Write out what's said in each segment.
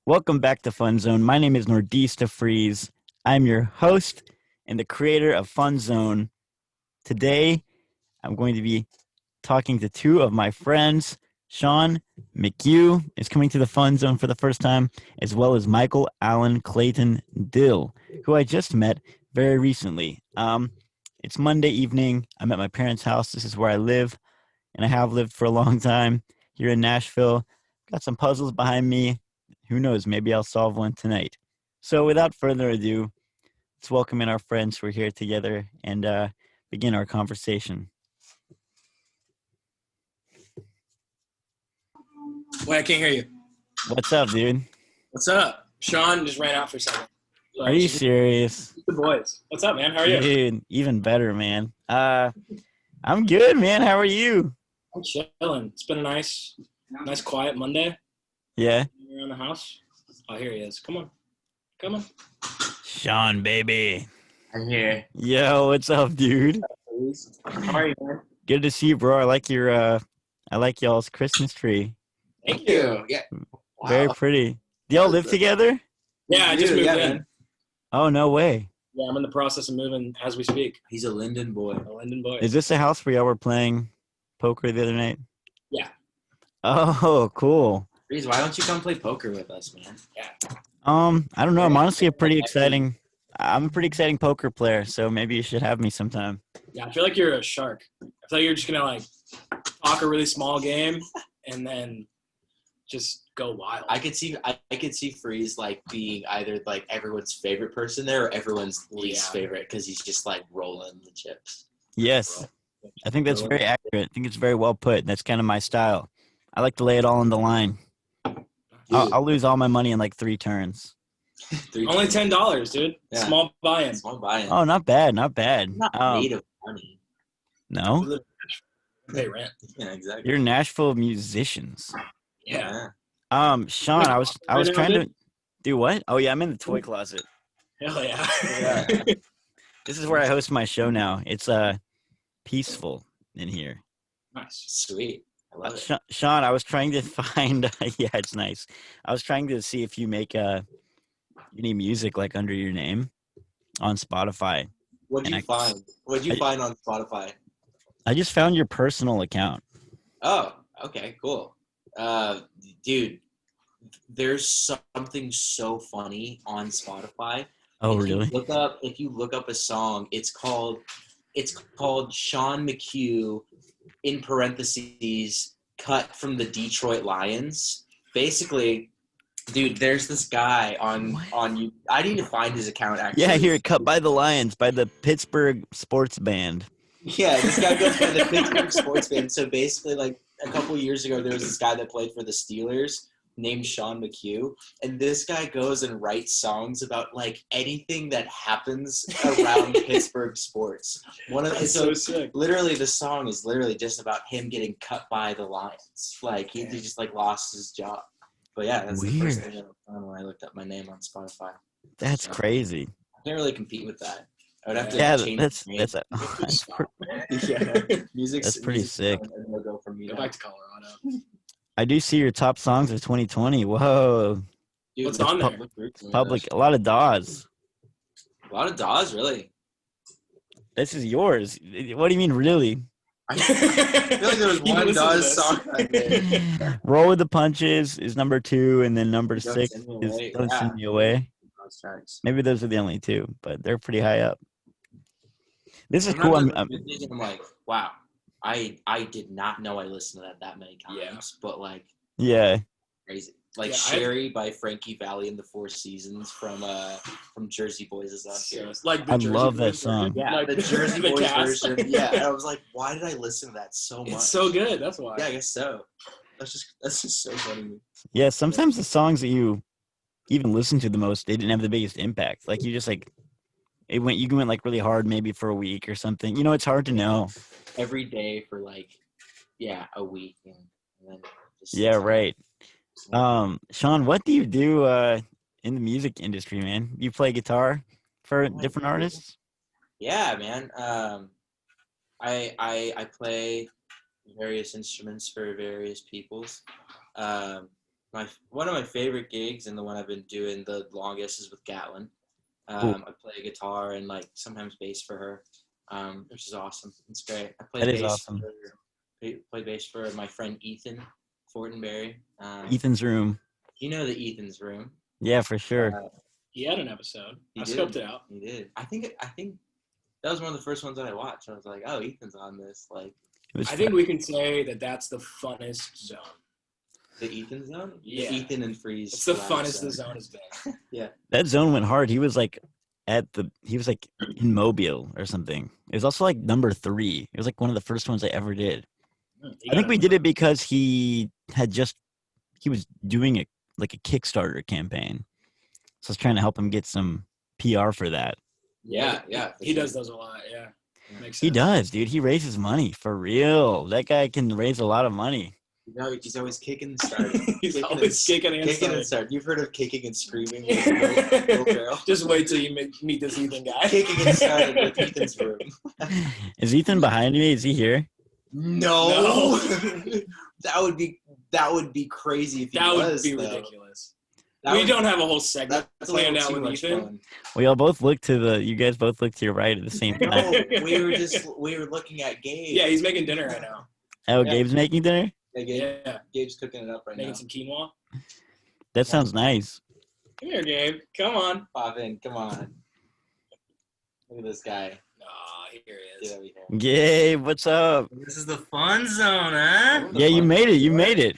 Welcome back to Fun Zone. My name is Nordista Freeze. I'm your host and the creator of Fun Zone. Today, I'm going to be talking to two of my friends. Sean McHugh is coming to the Fun Zone for the first time, as well as Michael Allen Clayton Dill, who I just met very recently. It's Monday evening. I'm at my parents' house. This is where I live, and I have lived for a long time here in Nashville. Got some puzzles behind me. Who knows? Maybe I'll solve one tonight. So without further ado, let's welcome in our friends who are here together and begin our conversation. Wait, I can't hear you. What's up, dude? What's up? Sean just ran out for a second. So Are you serious? the boys? What's up, man? How are you? Dude, even better, man. I'm good, man. How are you? I'm chilling. It's been a nice quiet Monday Yeah. around the house. Oh, here he is. Come on. Sean, baby. I'm here. Yo, what's up, dude? How are you, man? Good to see you, bro. I like y'all's Christmas tree. Thank you. Yeah. Very pretty. Do y'all live together? Yeah, I just moved in. Man. Oh, no way. Yeah, I'm in the process of moving as we speak. He's a Linden boy. A Linden boy. Is this the house where y'all were playing poker the other night? Yeah. Oh, cool. Reese, why don't you come play poker with us, man? I don't know. I'm honestly I'm a pretty exciting poker player, so maybe you should have me sometime. Yeah, I feel like you're a shark. I feel like you're just gonna talk a really small game and then just go wild. I could see Freeze being either everyone's favorite person there or everyone's least favorite because he's just rolling the chips. Yes. I think that's very accurate. I think it's very well put. That's kind of my style. I like to lay it all on the line. I'll lose all my money in 3 turns. Only $10, dude. Yeah. Small buy-in. Oh, not bad. Not bad. Not made of money. No? Pay rent. Yeah, exactly. You're Nashville musicians. Yeah. Sean, I was trying to do what? Oh yeah, I'm in the toy closet. Hell yeah. Yeah. This is where I host my show now. It's peaceful in here. Nice. Sweet. I love it. Sean, I was trying to find yeah, it's nice. I was trying to see if you make any music under your name on Spotify. What'd you find? What'd you find on Spotify? I just found your personal account. Oh, okay, cool. Dude, there's something so funny on Spotify. Oh, really? If you look up a song, it's called Sean McHugh in parentheses cut from the Detroit Lions. Basically, dude, there's this guy on you. I need to find his account actually. Yeah, here, cut by the Lions by the Pittsburgh sports band. Yeah, this guy goes by the Pittsburgh sports band. So basically, a couple years ago, there was this guy that played for the Steelers named Sean McHugh, and this guy goes and writes songs about anything that happens around Pittsburgh sports. So sick. Literally, the song is literally just about him getting cut by the Lions. He just lost his job. But yeah, that's Weird. the first thing I found when I looked up my name on Spotify. That's crazy. I can't really compete with that. I would have to change that's my name. That's pretty sick. Go back to Colorado. I do see your top songs of 2020. Whoa. Dude, what's on there? Public, a lot of DAWs. A lot of DAWs, really. This is yours. What do you mean, really? I feel like there was one DAWs song on there. Roll with the Punches is number 2, and then number 6 is Don't Send Me Away. Maybe those are the only 2, but they're pretty high up. This is cool. I'm like, wow. I did not know I listened to that many times, but yeah, crazy. Sherry by Frankie Valli and the Four Seasons from Jersey Boys is on here. I love that song. Yeah, the Jersey Boys version. Yeah, and I was like, why did I listen to that so much? It's so good. That's why. Yeah, I guess so. That's just so funny. Yeah, sometimes the songs that you even listen to the most, they didn't have the biggest impact. You just you went really hard maybe for a week or something. It's hard to know. Every day for a week and then just right. Sean, what do you do in the music industry, man? You play guitar for different artists? Yeah, man. I play various instruments for various peoples. One of my favorite gigs and the one I've been doing the longest is with Gatlin. Cool. I play guitar and like sometimes bass for her, which is awesome. It's great. I play That is bass awesome. play bass for my friend Ethan Fortenberry. Ethan's room. You know the Ethan's room. Yeah, for sure. He had an episode. He I did. scoped it out. He did. I think that was one of the first ones that I watched. I was like, oh, Ethan's on this. Like, It was I think we can say that that's the funnest zone. the Ethan zone. Yeah. The Ethan and Freeze. It's the collab funnest the zone has been. that zone went hard. He was like in Mobile or something. It was also like number 3. It was like one of the first ones I ever did. I think we did it because he was doing it like a Kickstarter campaign. So I was trying to help him get some PR for that. Yeah. He does those a lot. Yeah. Makes sense. He does, dude. He raises money for real. That guy can raise a lot of money. You know, he's always kicking and starting. He's always kicking and Kicking and starting. starting. You've heard of kicking and screaming with Will Ferrell? Just wait till you meet this Ethan guy. Kicking and starting with Ethan's room. Is Ethan behind me? Is he here? No. that would be crazy if he That was. would be though. ridiculous. That We would- don't have a whole segment That's a planned little out too with much Ethan. fun. You guys both look to your right at the same No, time. we were looking at Gabe. Yeah, he's making dinner right now. Oh, Yeah. Gabe's making dinner? Yeah, Yeah, Gabe's cooking it up right making now. some quinoa. That sounds nice. Come here, Gabe. Come on. Pop in, come on. Look at this guy. Aw, here he Get is. over here. Gabe, what's up? This is the fun zone, huh? Yeah, you made it. You made it.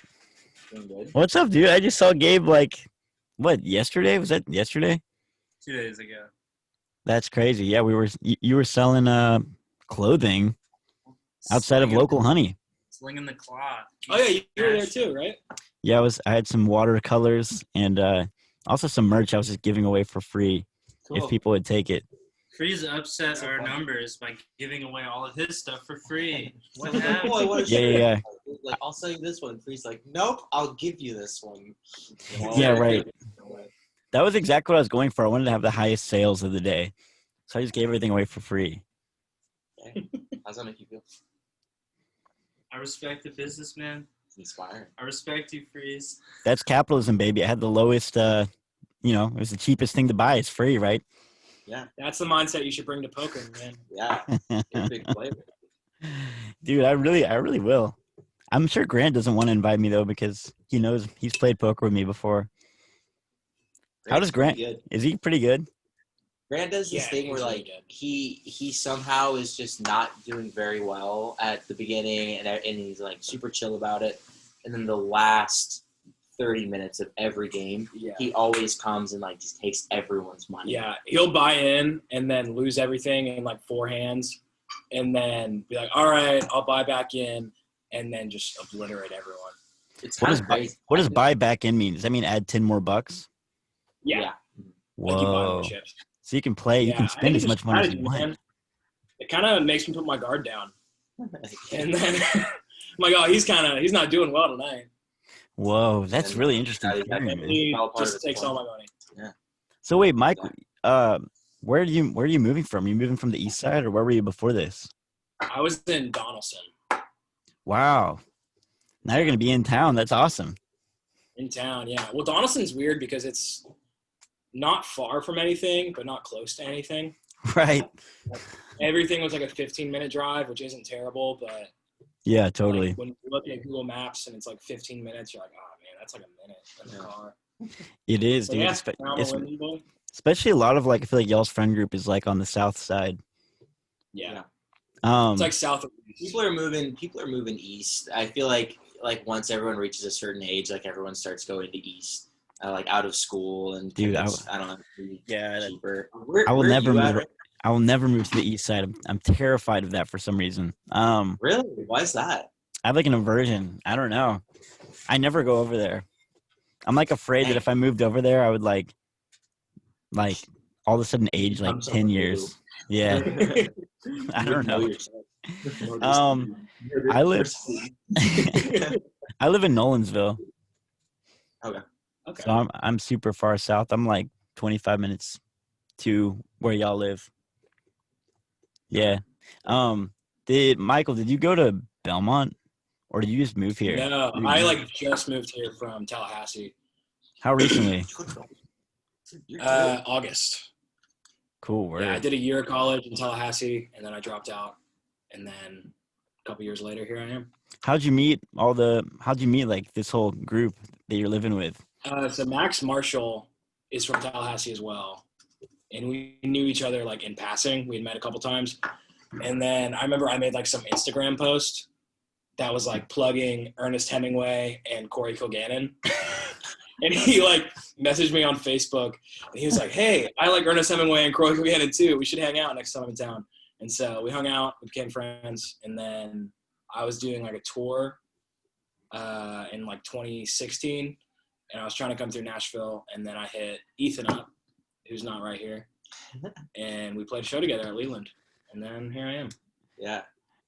Doing good. What's up, dude? I just saw Gabe like, what, yesterday? Was that yesterday? 2 days ago. That's crazy. Yeah, you were selling clothing outside of Slinging- Local Honey. Slinging the cloth. Oh yeah, you were there too, right? Yeah, I had some watercolors and also some merch I was just giving away for free Cool. if people would take it. Freeze upset So our fun. numbers by giving away all of his stuff for free. What He's like, happened? "Oh, I want a Yeah, shirt." yeah, Like, I'll sell you this one. Free's like, nope, I'll give you this one. Yeah, right. That was exactly what I was going for. I wanted to have the highest sales of the day. So I just gave everything away for free. How's that make you feel? I respect the businessman. It's inspiring. I respect you, Freeze. That's capitalism, baby. I had the lowest, it was the cheapest thing to buy. It's free, right? That's the mindset you should bring to poker, man. Yeah, you're a big player. Dude, I really will. I'm sure Grant doesn't want to invite me though because he knows he's played poker with me before. How does Grant? Good. Is he pretty good? Grant does this Yeah, thing where he's really like good. he somehow is just not doing very well at the beginning, and he's like super chill about it, and then the last 30 minutes of every game, Yeah. he always comes and like just takes everyone's money. Yeah, he'll buy in and then lose everything in like 4 hands, and then be like, "All right, I'll buy back in," and then just obliterate everyone. It's What kind does of crazy. what does buy back in mean? Does that mean add 10 more bucks? Yeah, like you buy Whoa! more chips. So you can play. You Yeah, can I spend think as it's a much money as you strategy, want. man. It kind of makes me put my guard down, and then I'm like, "Oh, he's not doing well tonight." Whoa, that's And really interesting. that- theory, that- man. He all part of just the takes plan. all my money. So wait, Mike, where are you moving from? Are you moving from the east side, or where were you before this? I was in Donaldson, Wow. Now you're gonna be in town. That's awesome. in town. Yeah. Well, Donaldson's weird because it's not far from anything, but not close to anything. Right. Everything was like a 15-minute drive, which isn't terrible, but Yeah, totally. like, when you look at Google Maps and it's like 15 minutes, you're like, "Oh man, that's like a minute in the Yeah. car." It is, So dude. yeah, Espe- now I'm es- a Lindsey. especially a lot of like I feel like y'all's friend group is like on the south side. Yeah. Um, It's like south of People are moving east. I feel like once everyone reaches a certain age, like everyone starts going to east, like out of school and Dude, I don't know. Yeah, that- cheaper. I will Where are never you at move. right- I will never move to the east side. I'm terrified of that for some reason. Really? Why is that? I have like an aversion. I don't know. I never go over there. I'm like afraid that Dang. if I moved over there, I would like all of a sudden age like Become 10 someone years. Yeah. I don't know. Um, I live I live in Nolensville. Okay. So I'm super far south. I'm like 25 minutes to where y'all live. Yeah. Did you go to Belmont or did you just move here? No, I like just moved here from Tallahassee. How recently? August. Cool. Word. Yeah, I did a year of college in Tallahassee, and then I dropped out, and then a couple years later, here I am. How'd you meet like this whole group that you're living with? So Max Marshall is from Tallahassee as well, and we knew each other like in passing. We had met a couple times, and then I remember I made like some Instagram post that was like plugging Ernest Hemingway and Corey Kilgannon. And he like messaged me on Facebook, and he was like, "Hey, I like Ernest Hemingway and Corey Kilgannon too. We should hang out next time I'm in town." And so we hung out, we became friends, and then I was doing like a tour in like 2016, and I was trying to come through Nashville, and then I hit Ethan up, who's not right here, and we played a show together at Leland, and then here I am. Yeah.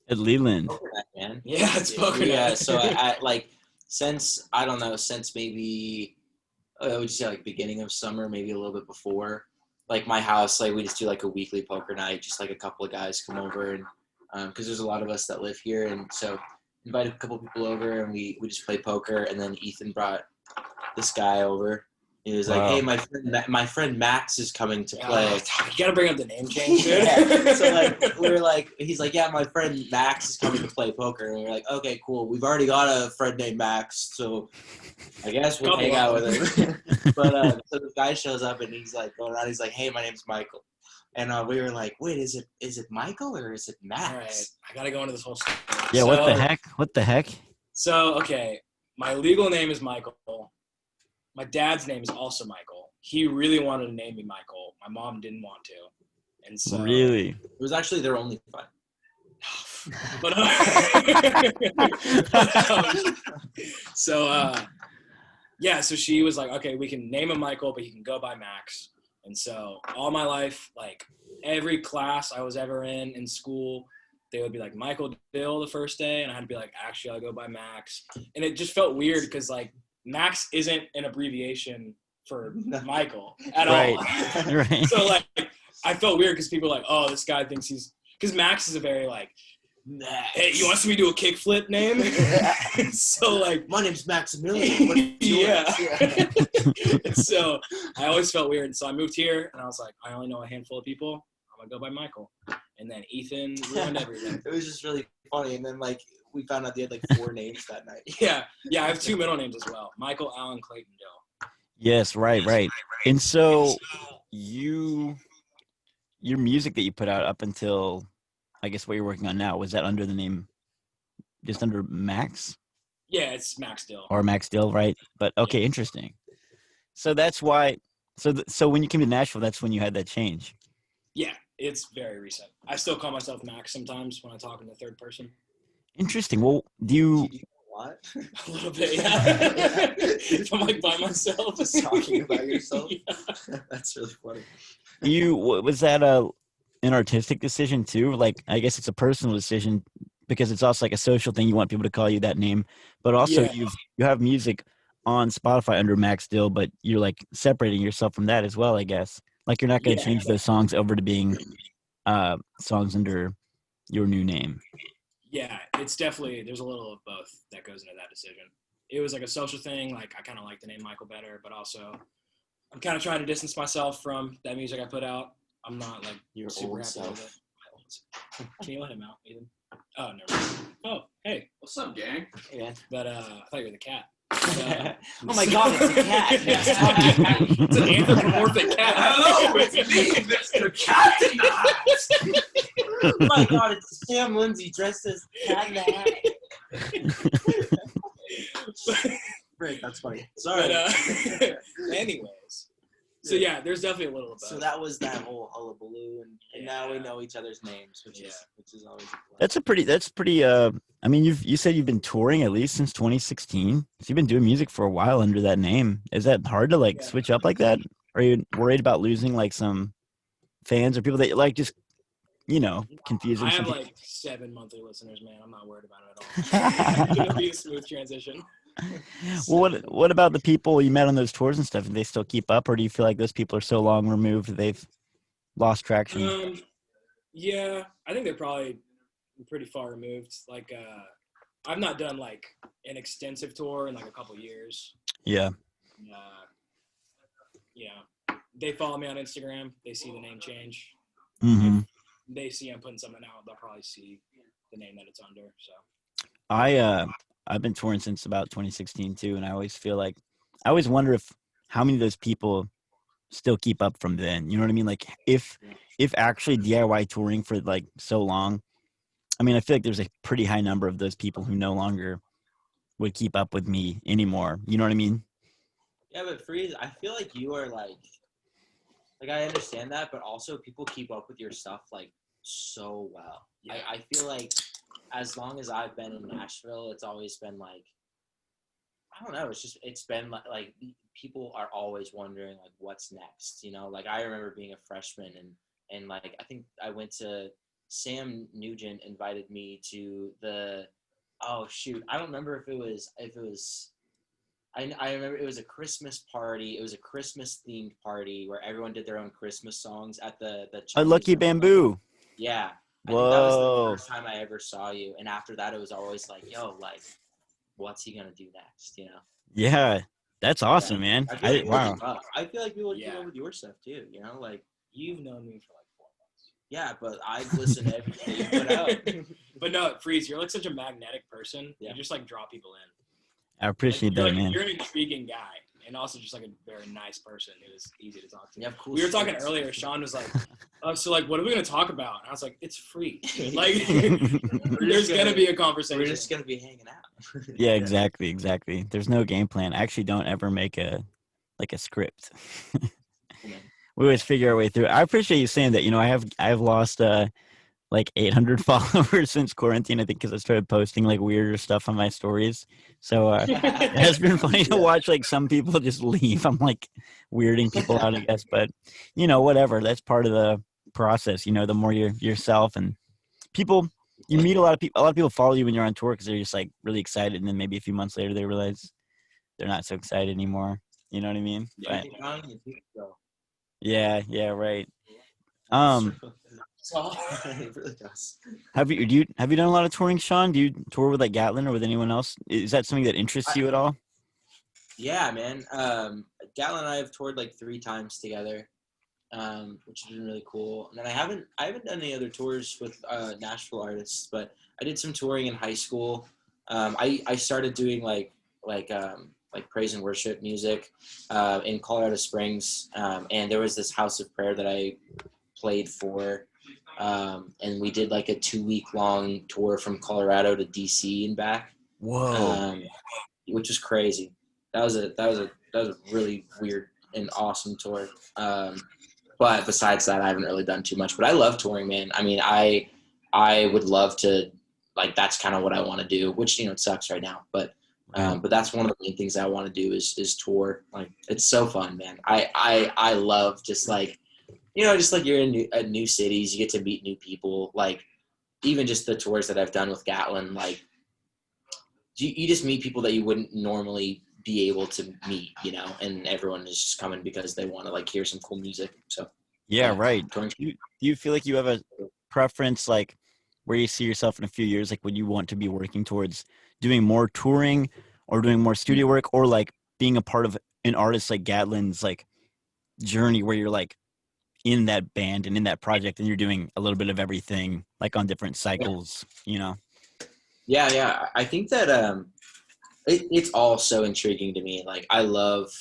At Leland. Man. Yeah, it's poker night. Yeah, so I like since maybe I would say like beginning of summer, maybe a little bit before. Like my house, like we just do like a weekly poker night, just like a couple of guys come over, and because there's a lot of us that live here, and so invited a couple people over, and we just play poker, and then Ethan brought this guy over. He was like, "Hey, my friend Max is coming to play." You gotta bring up the name change, dude. Yeah. So like we were like, he's like, "Yeah, my friend Max is coming to play poker," and we were like, "Okay, cool. We've already got a friend named Max, so I guess we'll hang out with him." But so the guy shows up, and he's like going around. He's like, "Hey, my name's Michael," and we were like, "Wait, is it Michael or is it Max?" All right, I gotta go into this whole story. Yeah. What the heck? So okay, my legal name is Michael. My dad's name is also Michael. He really wanted to name me Michael. My mom didn't want to, and so Really? It was actually their only fun. But yeah, so she was like, "Okay, we can name him Michael, but he can go by Max." And so all my life, like every class I was ever in school, they would be like Michael Dill the first day, and I had to be like, "Actually, I'll go by Max." And it just felt weird because like Max isn't an abbreviation for Michael at all. Right. So like I felt weird because people were like, "Oh, this guy thinks he's," because Max is a very like, "Hey, you want me to do a kickflip name?" So like, My name's Maximilian. What are you doing? Yeah. And so I always felt weird. So I moved here, and I was like, I only know a handful of people. I'm gonna go by Michael. And then Ethan ruined everything. It was just really funny, and then like we found out they had like 4 names that night. Yeah, I have 2 middle names as well: Michael, Allen, Clayton, Dill. Yes. Right. And so your music that you put out up until, I guess, what you're working on now, was that under the name, just under Max? Yeah, it's Max Dill. Or Max Dill, right? But okay, interesting. So that's why. So when you came to Nashville, that's when you had that change. Yeah, it's very recent. I still call myself Max sometimes when I talk in the third person. Interesting. Well, do you? What? A little bit, yeah. If I'm like by myself, Just talking about yourself. Yeah. That's really funny. Was that an artistic decision too? Like, I guess it's a personal decision because it's also like a social thing. You want people to call you that name, but also Yeah. you have music on Spotify under Max Dill, but you're like separating yourself from that as well, I guess. Like you're not going to change those songs over to being songs under your new name. Yeah, it's definitely, there's a little of both that goes into that decision. It was like a social thing. Like I kind of like the name Michael better, but also I'm kind of trying to distance myself from that music I put out. I'm not like Your super old happy self. with it. Can you let him out, Ethan? Oh, never mind. Oh, hey. What's up, gang? Yeah. But I thought you were the cat. Oh my God, it's a cat. It's an anthropomorphic cat. Hello, it's me, Mr. Cat in the House. Oh my God, it's Sam Lindsey dressed as cat in the hat. Great, that's funny. Sorry. But, anyways. So yeah, there's definitely a little of both. So that was that whole hullabaloo, and now we know each other's names, which is always a plus. That's pretty I mean, you said you've been touring at least since 2016. So you've been doing music for a while under that name. Is that hard to like switch up like that? Are you worried about losing like some fans or people that like just, confusing I have some people? like 7 monthly listeners, man. I'm not worried about it at all. It'll be a smooth transition. Well, what about the people you met on those tours and stuff? Do they still keep up, or do you feel like those people are so long removed they've lost traction? Yeah, I think they're probably pretty far removed. Like, I've not done like an extensive tour in like a couple years. Yeah. They follow me on Instagram. They see the name change. Mm-hmm. If they see I'm putting something out, they'll probably see the name that it's under. So I've been touring since about 2016 too, and I always wonder how many of those people still keep up from then. You know what I mean? Like if actually DIY touring for like so long, I mean, I feel like there's a pretty high number of those people who no longer would keep up with me anymore. You know what I mean? Yeah, but Freeze, I feel like you are like I understand that, but also people keep up with your stuff like so well. Yeah. I feel like as long as I've been in Nashville, it's always been like, I don't know. It's been like people are always wondering like what's next. You know, like I remember being a freshman and like I think I went to Sam Nugent invited me to I don't remember if it was I remember it was a Christmas party. It was a Christmas themed party where everyone did their own Christmas songs at the A Lucky Chinese Bamboo. Yeah. I think that was the first time I ever saw you. And after that, it was always like, yo, like, what's he going to do next, you know? Yeah. That's awesome, man. Wow. I feel like people keep up with your stuff, too, you know? Like, you've known me for like 4 months. Yeah, but I listen to everything you put out. But no, Freeze, you're like such a magnetic person. Yeah. You just like draw people in. I appreciate that, man. You're an intriguing guy, and also just like a very nice person who is easy to talk to. You have cool we were talking stories. earlier. Sean was like, so like, what are we gonna talk about? And I was like, it's free. Like, there's gonna be a conversation. We're just gonna be hanging out. Yeah, exactly. There's no game plan. I actually don't ever make a script. We always figure our way through it. I appreciate you saying that. You know, I've lost like 800 followers since quarantine, I think, because I started posting like weirder stuff on my stories. So it has been funny to watch like some people just leave. I'm like weirding people out, I guess, but you know, whatever. That's part of the process. You know, the more you're yourself and you meet a lot of people. A lot of people follow you when you're on tour because they're just like really excited, and then maybe a few months later they realize they're not so excited anymore. You know what I mean? Yeah, But, yeah, right. It really does. Have you done a lot of touring, Sean? Do you tour with like Gatlin or with anyone else? Is that something that interests you at all? Yeah, man. Gatlin and I have toured like 3 times together, which has been really cool. And then I haven't done any other tours with Nashville artists, but I did some touring in high school. I started doing like praise and worship music in Colorado Springs, and there was this house of prayer that I played for. And we did like a 2-week-long tour from Colorado to DC and back. Whoa! Which was crazy. That was a really weird and awesome tour. But besides that, I haven't really done too much. But I love touring, man. I mean, I would love to, like, that's kind of what I want to do. Which, you know, it sucks right now, but that's one of the main things I want to do is tour. Like, it's so fun, man. I love just like, you know, just like you're in new cities, you get to meet new people. Like, even just the tours that I've done with Gatlin, like, you just meet people that you wouldn't normally be able to meet, you know, and everyone is just coming because they want to like hear some cool music. So yeah, right. touring. Do you feel like you have a preference, like where you see yourself in a few years? Like, would you want to be working towards doing more touring or doing more studio work, or like being a part of an artist like Gatlin's like journey where you're like in that band and in that project and you're doing a little bit of everything like on different cycles, you know? Yeah. I think that it's all so intriguing to me. Like, I love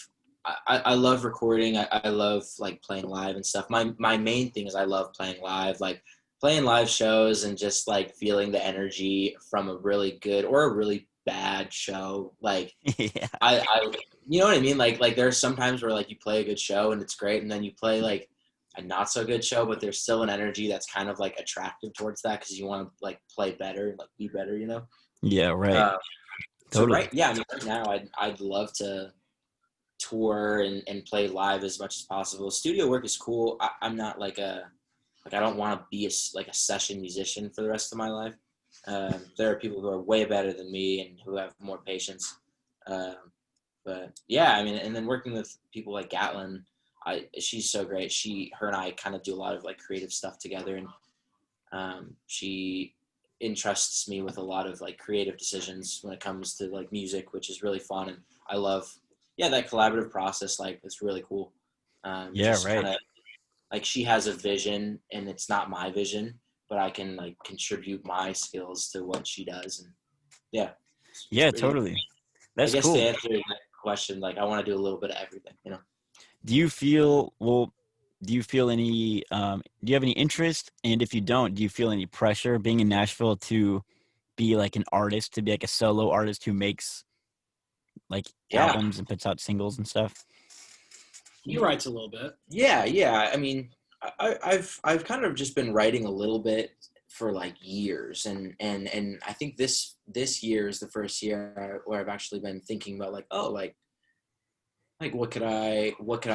recording. I love like playing live and stuff. My main thing is I love playing live, like playing live shows and just like feeling the energy from a really good or a really bad show. Like, Yeah. I you know what I mean? Like there are some times where like you play a good show and it's great, and then you play like a not so good show, but there's still an energy that's kind of like attractive towards that because you want to like play better and like be better, you know? Yeah, right. Totally. So I mean, right now I'd love to tour and play live as much as possible. Studio work is cool. I'm not like I don't want to be a session musician for the rest of my life. There are people who are way better than me and who have more patience. But yeah, I mean, and then working with people like Gatlin, she's so great. Her and I kind of do a lot of like creative stuff together, and she entrusts me with a lot of like creative decisions when it comes to like music, which is really fun. And I love, that collaborative process. Like, it's really cool. Yeah, Just right. kind of like, she has a vision and it's not my vision, but I can like contribute my skills to what she does. And it's Yeah, pretty good. totally. I That's guess to cool. answer that question, like, I want to do a little bit of everything, Do you feel any do you have any interest? And if you don't, do you feel any pressure being in Nashville to be like an artist, to be like a solo artist who makes like Yeah. albums and puts out singles and stuff? He writes a little bit. Yeah. I mean, I've kind of just been writing a little bit for like years, and I think this year is the first year where I've actually been thinking about like, oh, like what could I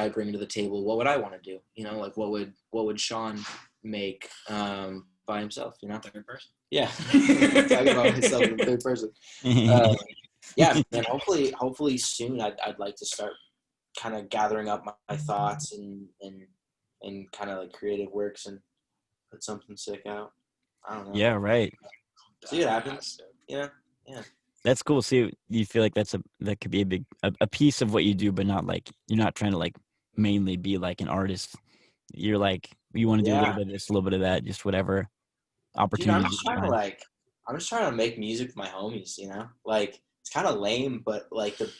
bring to the table? What would I want to do? Like what would Sean make by himself? Third person. Yeah, talking about myself in third person. Yeah, and hopefully soon I'd like to start kind of gathering up my thoughts and kind of like creative works and put something sick out. I don't know. Yeah, right. See what happens. Yeah. That's cool. See, you feel like that could be a piece of what you do, but not like you're not trying to like mainly be like an artist. You're like you want to do a little bit of this, a little bit of that, just whatever Dude, opportunity. I'm just trying to make music with my homies. Like it's kind of lame, but like but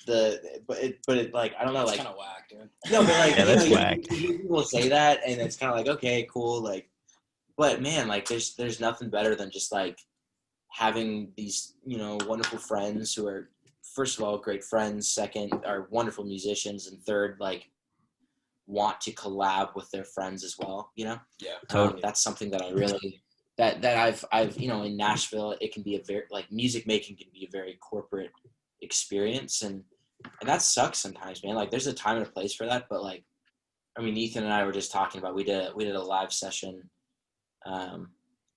like I don't know, It's like kind of whack, dude. no, but like Yeah, that's you whack. hear people say that, and it's kind of like okay, cool, like, but man, like there's nothing better than just like having these wonderful friends who are, first of all, great friends, second are wonderful musicians, and third, like, want to collab with their friends as well. Yeah, totally. That's something that I really that I've in Nashville, it can be a very like music making can be a very corporate experience, and that sucks sometimes, man. Like there's a time and a place for that, but like, I mean, Ethan and I were just talking about we did a live session.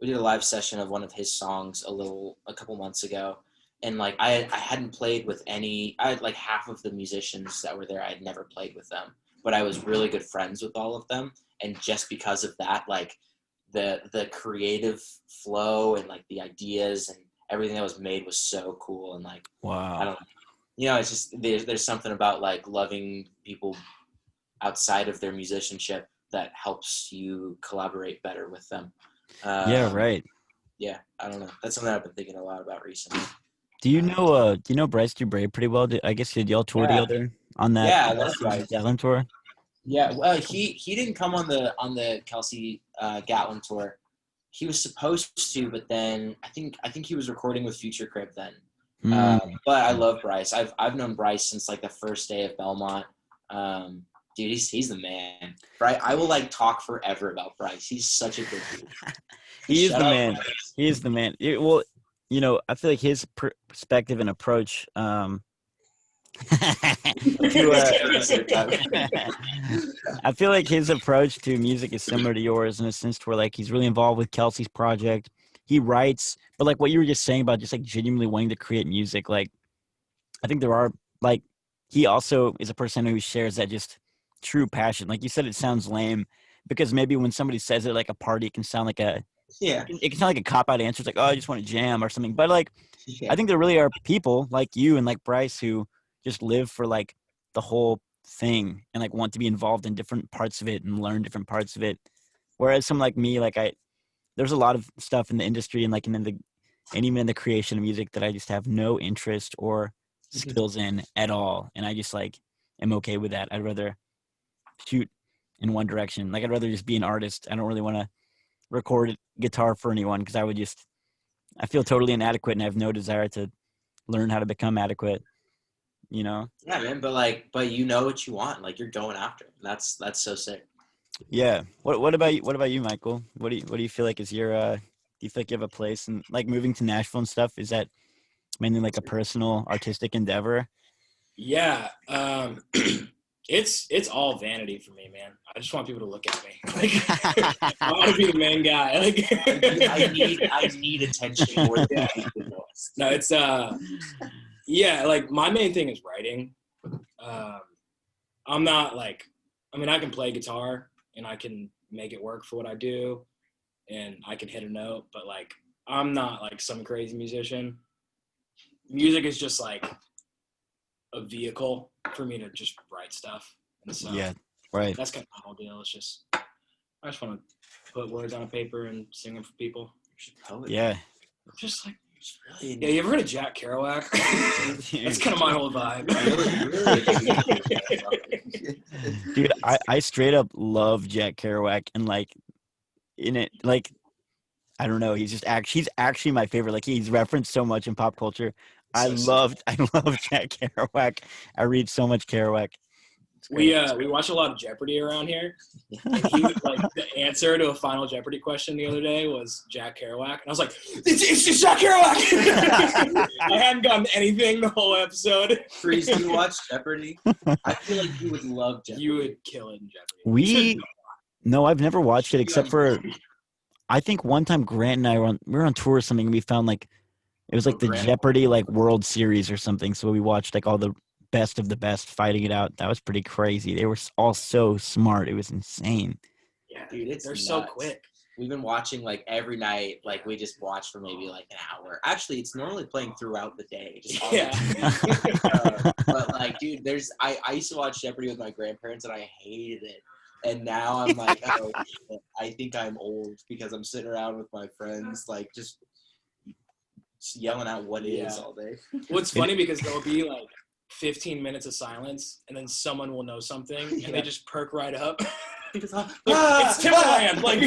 We did a live session of one of his songs a couple months ago, and like I hadn't played with I had like half of the musicians that were there. I had never played with them, but I was really good friends with all of them, and just because of that, like the creative flow and like the ideas and everything that was made was so cool. And like, Wow. I don't know, it's just there's something about like loving people outside of their musicianship that helps you collaborate better with them. Yeah, right. Yeah, I don't know. That's something I've been thinking a lot about recently. Do you know Bryce Dubrey pretty well? I guess did y'all tour together on that? Yeah, I love Bryce. Gatlin tour. Yeah, well, he didn't come on the Kelsey Gatlin tour. He was supposed to, but then I think he was recording with Future Crib then. But I love Bryce. I've known Bryce since like the first day of Belmont. Dude, he's the man. Bryce, I will like talk forever about Bryce. He's such a good dude. He is the man. He is the man. Well, I feel like his perspective and approach I feel like his approach to music is similar to yours in a sense to where like he's really involved with Kelsey's project. He writes, but like what you were just saying about just like genuinely wanting to create music, like I think there are like he also is a person who shares that just true passion. Like you said, it sounds lame because maybe when somebody says it at like a party, it can sound like it can sound like a cop-out answer. It's like, oh, I just want to jam or something. But like, I think there really are people like you and like Bryce who just live for like the whole thing and like want to be involved in different parts of it and learn different parts of it. Whereas someone like me, like there's a lot of stuff in the industry and like and even in the creation of music that I just have no interest or skills in at all. And I just like am okay with that. I'd rather shoot in one direction. Like I'd rather just be an artist. I don't really want to record guitar for anyone because I feel totally inadequate and I have no desire to learn how to become adequate. Yeah, man, but you know what you want, like you're going after it. That's so sick. Yeah. What about you, Michael? What do you feel like is your do you feel like you have a place and like moving to Nashville and stuff? Is that mainly like a personal artistic endeavor? Yeah. It's all vanity for me, man. I just want people to look at me. Like, I want to be the main guy. Like, I need attention more than anything else. No, it's yeah. Like my main thing is writing. I'm not like, I mean, I can play guitar and I can make it work for what I do, and I can hit a note. But like, I'm not like some crazy musician. Music is just like a vehicle for me to just write stuff. And so Yeah, right. that's kind of the whole deal. It's just, I just want to put words on a paper and sing them for people. Yeah. Just like, Really yeah, you ever heard of Jack Kerouac? That's kind of my whole vibe. Dude, I straight up love Jack Kerouac, and like in it, like I don't know, he's actually my favorite. Like he's referenced so much in pop culture. I love Jack Kerouac. I read so much Kerouac. We watch a lot of Jeopardy around here. And he was like, the answer to a Final Jeopardy question the other day was Jack Kerouac, and I was like, it's just Jack Kerouac. I hadn't gotten anything the whole episode. Freeze, do you watch Jeopardy? I feel like you would love Jeopardy. You would kill it in Jeopardy. No, I've never watched it except for I think one time Grant and I we were on tour or something, and we found like it was like the Jeopardy like World Series or something. So we watched like all the best of the best fighting it out. That was pretty crazy. They were all so smart. It was insane. Yeah, Dude, they're nuts. so quick. We've been watching like every night. Like we just watch for maybe like an hour. Actually, it's normally playing throughout the day. Just all the time. But like, dude, I used to watch Jeopardy with my grandparents and I hated it. And now I'm like, oh, shit, I think I'm old because I'm sitting around with my friends, like just yelling out what is all day. What's funny because there'll be like 15 minutes of silence, and then someone will know something, and they just perk right up. It's Timberland. Like,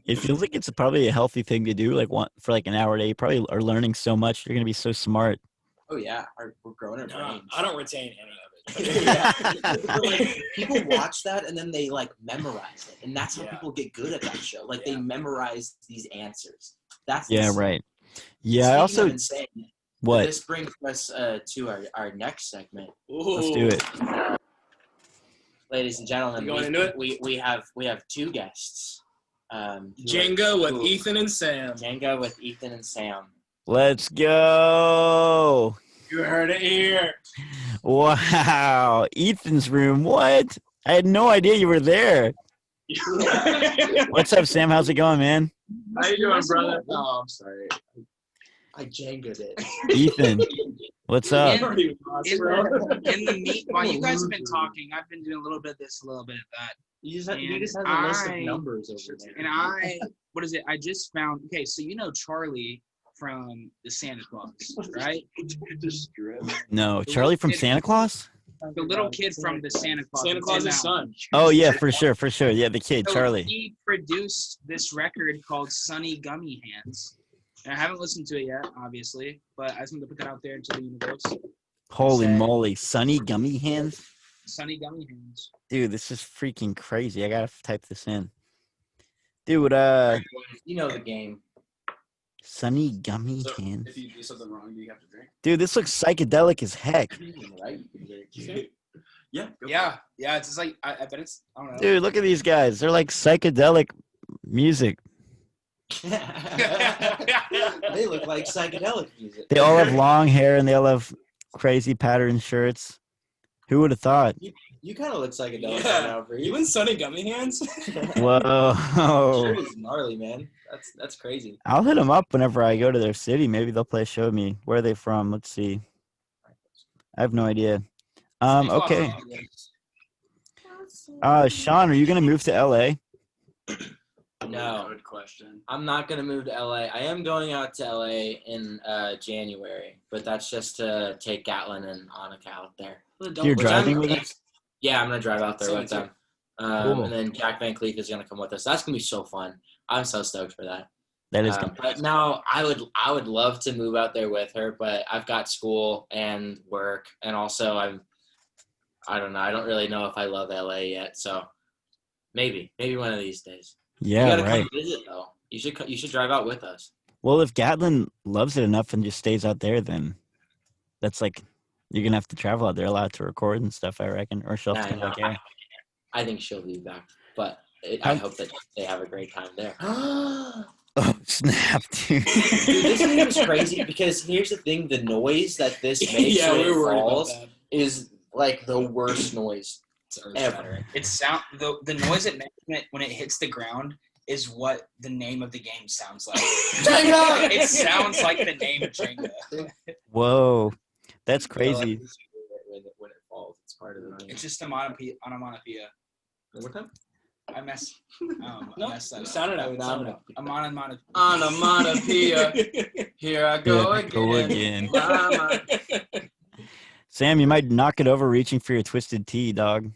it feels like it's probably a healthy thing to do. Like for like an hour a day, you probably are learning so much. You're gonna be so smart. Oh yeah, we're growing our brains. I don't retain any of it. Like, people watch that and then they like memorize it, and that's how people get good at that show. Like they memorize these answers. That's right. Yeah, I also insane. What? This brings us to our next segment. Ooh. Let's do it. Ladies and gentlemen, going into it? We have two guests. Jenga with Ethan and Sam. Jenga with Ethan and Sam. Let's go. You heard it here. Wow. Ethan's room. What? I had no idea you were there. What's up, Sam? How's it going, man? How you doing, brother? Oh, I'm sorry. I Jenga'd it. Ethan, what's up? In the meet, while you guys have been talking, I've been doing a little bit of this, a little bit of that. You just have a list of numbers over there. And what is it? I just found, okay, so you know Charlie from the Santa Claus, right? No, Charlie from Santa Claus? The little kid from the Santa Claus. Santa Claus's son. Oh, yeah, for sure. Yeah, the kid, So Charlie. he produced this record called Sunny Gummy Hands. And I haven't listened to it yet, obviously, but I just wanted to put that out there into the universe. Holy moly. Sunny Gummy Hands? Sunny Gummy Hands. Dude, this is freaking crazy. I gotta type this in. Dude, you know the game. Sunny Gummy Hands. If you do something wrong, do you have to drink? Dude, this looks psychedelic as heck. Right? Yeah. It's just like, I bet it's, I don't know. Dude, look at these guys. They're like psychedelic music. They look like psychedelic music. They all have long hair and they all have crazy patterned shirts. Who would have thought? You kind of look psychedelic right now, Bree. You and Sunny Gummy Hands? Whoa. Sure is gnarly, man. That's crazy. I'll hit them up whenever I go to their city. Maybe they'll play a show with me. Where are they from? Let's see. I have no idea. Okay. Sean, are you gonna move to LA? No. Good question. I'm not going to move to LA. I am going out to LA in January, but that's just to take Gatlin and Annika out there. You're driving with us? Yeah, I'm going to drive out there with them. Cool. And then Jack Van Cleef is going to come with us. That's going to be so fun. I'm so stoked for that. That is but now I would love to move out there with her, but I've got school and work, and also I don't know. I don't really know if I love LA yet, so maybe one of these days. Yeah, you gotta right. come visit though. You should drive out with us. Well, if Gatlin loves it enough and just stays out there, then that's like you're gonna have to travel out there a lot to record and stuff, I reckon, or she'll have to come back here. I think she'll be back, but I hope that they have a great time there. Oh snap, dude! Dude, this game is crazy because here's the thing: the noise that this makes when it falls is like the worst noise ever. It's the noise it makes when it hits the ground is what the name of the game sounds like. Jenga! It sounds like the name Jenga. Whoa, that's crazy. When it falls, it's part of the name. It's just onomatopoeia. One more time? I messed No, that up. sound it out. Sound it out. Onomatopoeia. Here I Go again. Sam, you might knock it over reaching for your twisted tea, dog.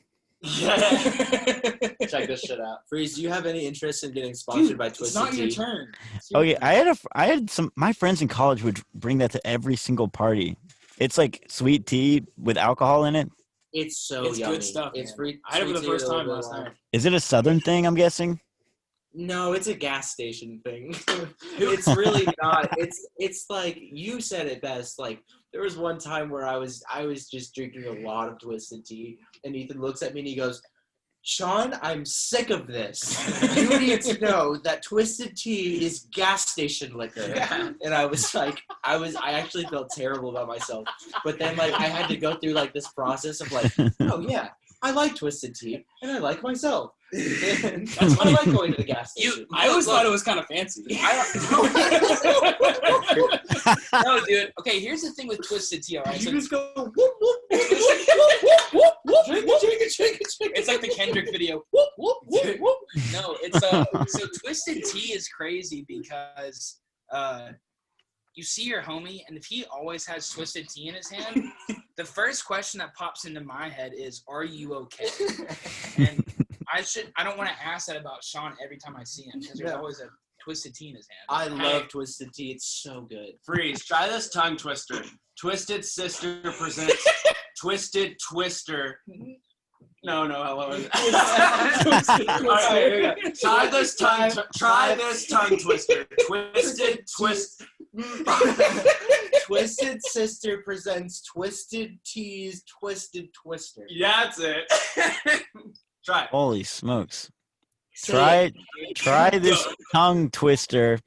Check this shit out. Freeze, do you have any interest in getting sponsored by Twisted It's not Tea? your turn. Okay, I had some. My friends in college would bring that to every single party. It's like sweet tea with alcohol in it. It's so It's yummy. good stuff, It's man. free. I had it for the sweet tea first with a time little bit last of lime. night. Is it a Southern thing? I'm guessing. No, it's a gas station thing. It's really not. It's like you said it best. Like there was one time where I was just drinking a lot of Twisted Tea, and Ethan looks at me and he goes, "Sean, I'm sick of this. You need to know that Twisted Tea is gas station liquor." Yeah. And I was like, I actually felt terrible about myself. But then like I had to go through like this process of like, oh yeah, I like Twisted Tea and I like myself. And that's why I like going to the gas station. I always thought it was kind of fancy. No, dude. Okay, here's the thing with Twisted Tea, all right? You So just go whoop whoop whoop whoop whoop it's like the Kendrick video. Whoop, whoop, whoop, whoop. No, it's so Twisted Tea is crazy because you see your homie, and if he always has Twisted Tea in his hand, the first question that pops into my head is, "Are you okay?" And I don't want to ask that about Sean every time I see him because there's always a Twisted Tea in his hand. I love Twisted Tea. It's so good. Freeze. Try this tongue twister. Twisted Sister presents Twisted Twister. No, hello. Alright, here we go. Try this tongue twister. Twisted Twist. Twisted Sister presents Twisted Tea's Twisted Twister. That's it. Try it. Holy smokes! Try this tongue twister.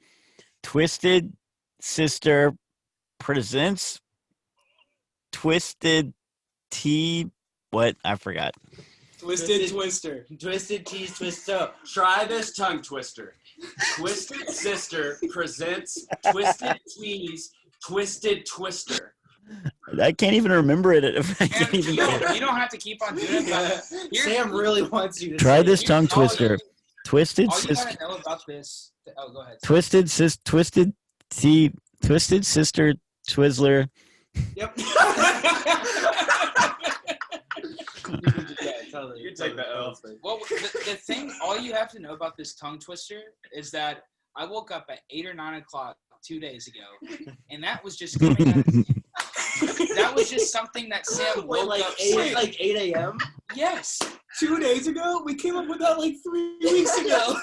Twisted Sister presents Twisted Tea. What? I forgot. Twisted Twister. Twisted Tea's Twister. Try this tongue twister. Twisted Sister presents Twisted Tea's Twisted Twister. I can't even remember it. I And can't even you don't have to keep on doing it. But Sam really wants you to try say this it. tongue twister. Twisted all you Sister. gotta know about this. Oh, go ahead. Twisted Tea. Twisted Sister Twizzler. Yep. You take that L. Well, the thing, all you have to know about this tongue twister is that I woke up at 8 or 9 o'clock 2 days ago, and that was just coming out of that was just something that Sam Wait, woke like up 8, saying. like 8 a.m.? Yes. 2 days ago? We came up with that like 3 weeks ago.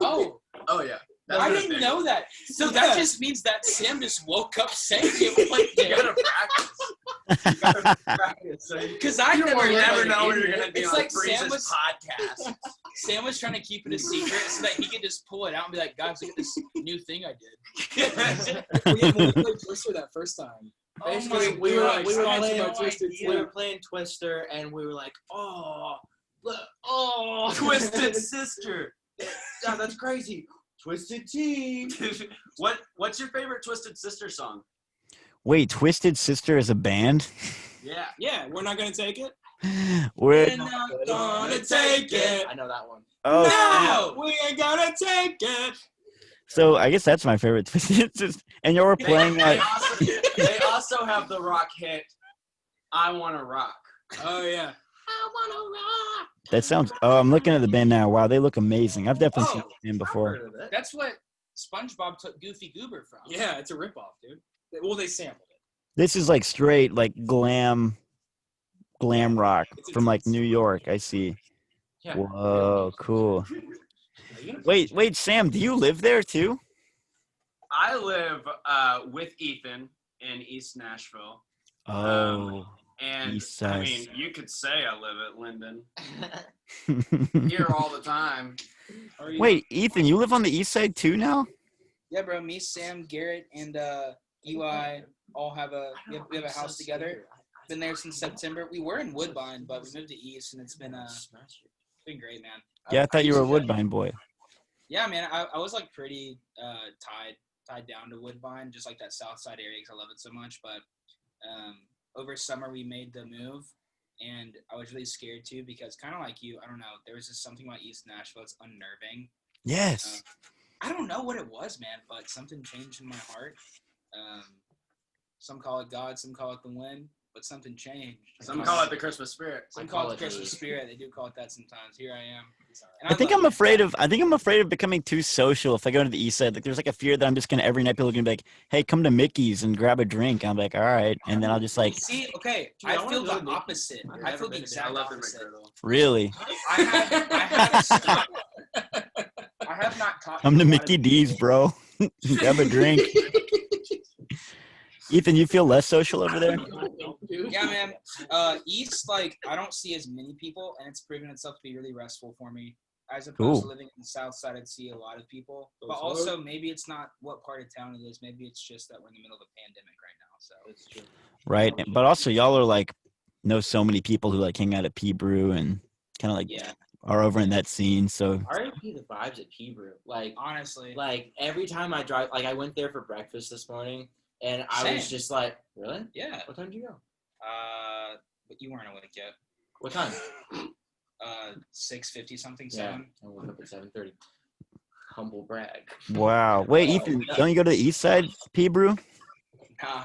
Oh, yeah. I didn't know that. So that just means that Sam just woke up saying it one day. You gotta practice. Because I never know when you're gonna be it's on like Sam Freeze's podcast. Sam was trying to keep it a secret so that he could just pull it out and be like, guys, look at this new thing I did. we played Twister that first time. Basically, my we God, were I had playing no Twisted. idea. We were playing Twister, and we were like, "Oh, look, Twisted Sister. God, that's crazy." Twisted Tea. What's your favorite Twisted Sister song? Wait, Twisted Sister is a band? Yeah. Yeah, we're not gonna take it. We're not gonna take it. I know that one. No, we ain't gonna take it. So I guess that's my favorite Twisted Sister. And you were playing They that. also have the rock hit, I Wanna Rock. Oh yeah. I wanna rock. That sounds. Oh, I'm looking at the band now. Wow, they look amazing. I've definitely seen the band before. I've heard of it. That's what SpongeBob took Goofy Goober from. Yeah, it's a ripoff, dude. Well, they sampled it. This is like straight like glam rock from like New York. I see. Yeah. Whoa, cool. Wait, Sam, do you live there too? I live with Ethan in East Nashville. Oh, And East I Side. mean, you could say I live at Linden. Here all the time. Wait, Ethan, you live on the east side too now? Yeah, bro. Me, Sam, Garrett, and Eli all have we have a house together. Been there since September. We were in Woodbine, but we moved to East, and it's been great, man. Yeah, I thought you were a Woodbine boy. Yeah, man, I was like pretty tied down to Woodbine, just like that South Side area because I love it so much. But over summer we made the move, and I was really scared too because kind of like you, I don't know, there was just something about East Nashville that's unnerving. Yes. I don't know what it was, man, but something changed in my heart. Some call it God, some call it the wind, but something changed. Some call it the Christmas spirit. Some call it the Christmas spirit. They do call it that sometimes. Here I am. And I think I'm afraid of becoming too social if I go to the east side. Like there's like a fear that I'm just gonna every night people are gonna be like, hey, come to Mickey's and grab a drink. I'm like, all right. And then I'll just like see, okay, Dude, I I feel wanna go the to opposite. Mickey's. I feel the I exact love the opposite. McGriddle. really I have not caught come to a lot Mickey of D's, people. bro. Grab a drink. Ethan, you feel less social over there? Yeah, man. East, like, I don't see as many people, and it's proven itself to be really restful for me. As opposed to Cool. living in the South Side, I'd see a lot of people. But also, maybe it's not what part of town it is. Maybe it's just that we're in the middle of a pandemic right now. So That's true. Right. But also y'all are like know so many people who like hang out at P Brew and kind of like yeah, are over in that scene. So RIP the vibes at P-Brew. honestly, Like every time I drive, like I went there for breakfast this morning, and I was Same. just like, really? yeah. What time did you go? But you weren't awake yet. What time? 6:50 something, Yeah, 7. I woke up at 7:30. Humble brag. wow. Wait, Ethan, don't you go to the east side P Brew? Nah,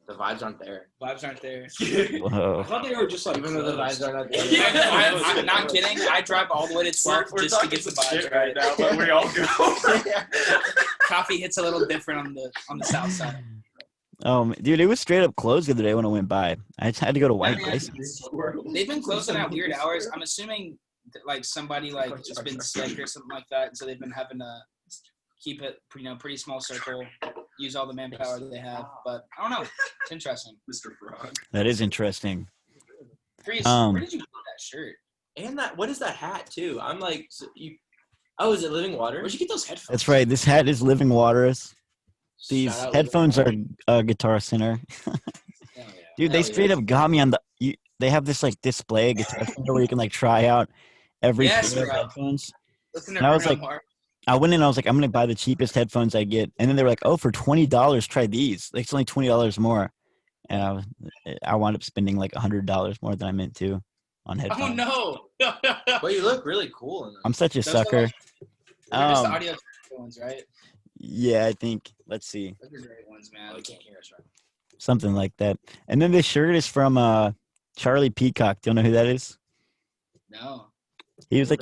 The vibes aren't there. vibes aren't there. I Whoa. thought they were just like Even though the closed. vibes are not there. I'm not kidding. I drive all the way to 12 We're just to talking get the some vibes shit right. right now, but we all go. Coffee hits a little different on the South Side. Dude, it was straight up closed the other day when I went by. I just had to go to White man. Bicycle. They've been closing at weird hours. I'm assuming that, like somebody like has been sick or something like that, and so they've been having to keep it, pretty small circle, use all the manpower that they have. But I don't know. It's interesting. Mr. Frog. That is interesting. Freeze, Um, where did you get that shirt? And that, what is that hat too? I'm like, so you. Oh, is it Living Water? Where'd you get those headphones? That's right. This hat is Living Waters. These Shout out headphones Living are Guitar Center. Hell yeah. Dude, they Hell straight yeah. up got me on the. They have this like display Guitar Center where you can like try out every Yes, pair of bro. headphones. Listen to And I was Bruno like, Mars. I went in. I was like, I'm gonna buy the cheapest headphones I get, and then they were like, oh, for $20, try these. Like, it's only $20 more, and I wound up spending like $100 more than I meant to on headphones. Oh no! But you look really cool in them. I'm such a Those are sucker. They're just the Um, audio ones, right? Yeah, I think. Let's see, Those are great ones, man. Oh, you can't hear us, right? something like that. And then this shirt is from Charlie Peacock. Do you know who that is? No. He was like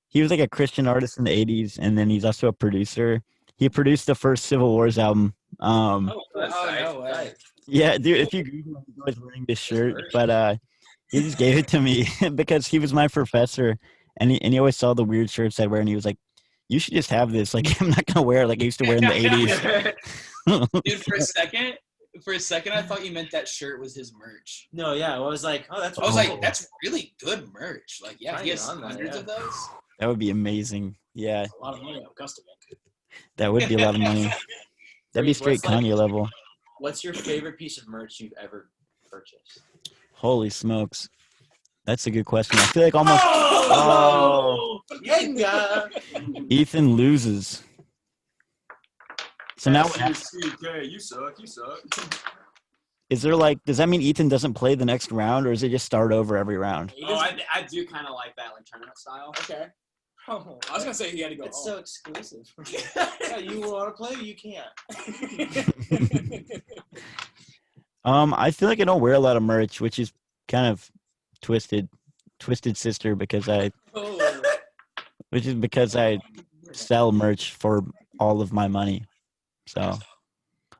he was like a Christian artist in the '80s, and then he's also a producer. He produced the first Civil Wars album. Oh, That's Oh, nice. no way. Yeah, dude, if you Google him, he's always wearing this shirt, but he just gave it to me because he was my professor, and he always saw the weird shirts I wear, and he was like, "You should just have this. Like, I'm not gonna wear it like I used to wear in the '80s." Dude, for a second, I thought you meant that shirt was his merch. No, yeah, I was like, oh, that's. I was cool. like, that's really good merch. Like, yeah, he Kinda has on that, hundreds yeah. of those. That would be amazing. Yeah, A lot of money on custom ink. that would be a lot of money. That'd be Freeze, straight what's like- Kanye level. What's your favorite piece of merch you've ever purchased? Holy smokes, that's a good question. I feel like almost Oh, Jenga. Ethan loses. So now, CK, you suck. You suck. is there like, does that mean Ethan doesn't play the next round, or is it just start over every round? Oh, I do kind of like that, like tournament style. Okay. Oh, I was gonna say he had to go it's home. so exclusive. Yeah, you want to play? You can't. I feel like I don't wear a lot of merch, which is kind of twisted sister because Oh. I sell merch for all of my money. So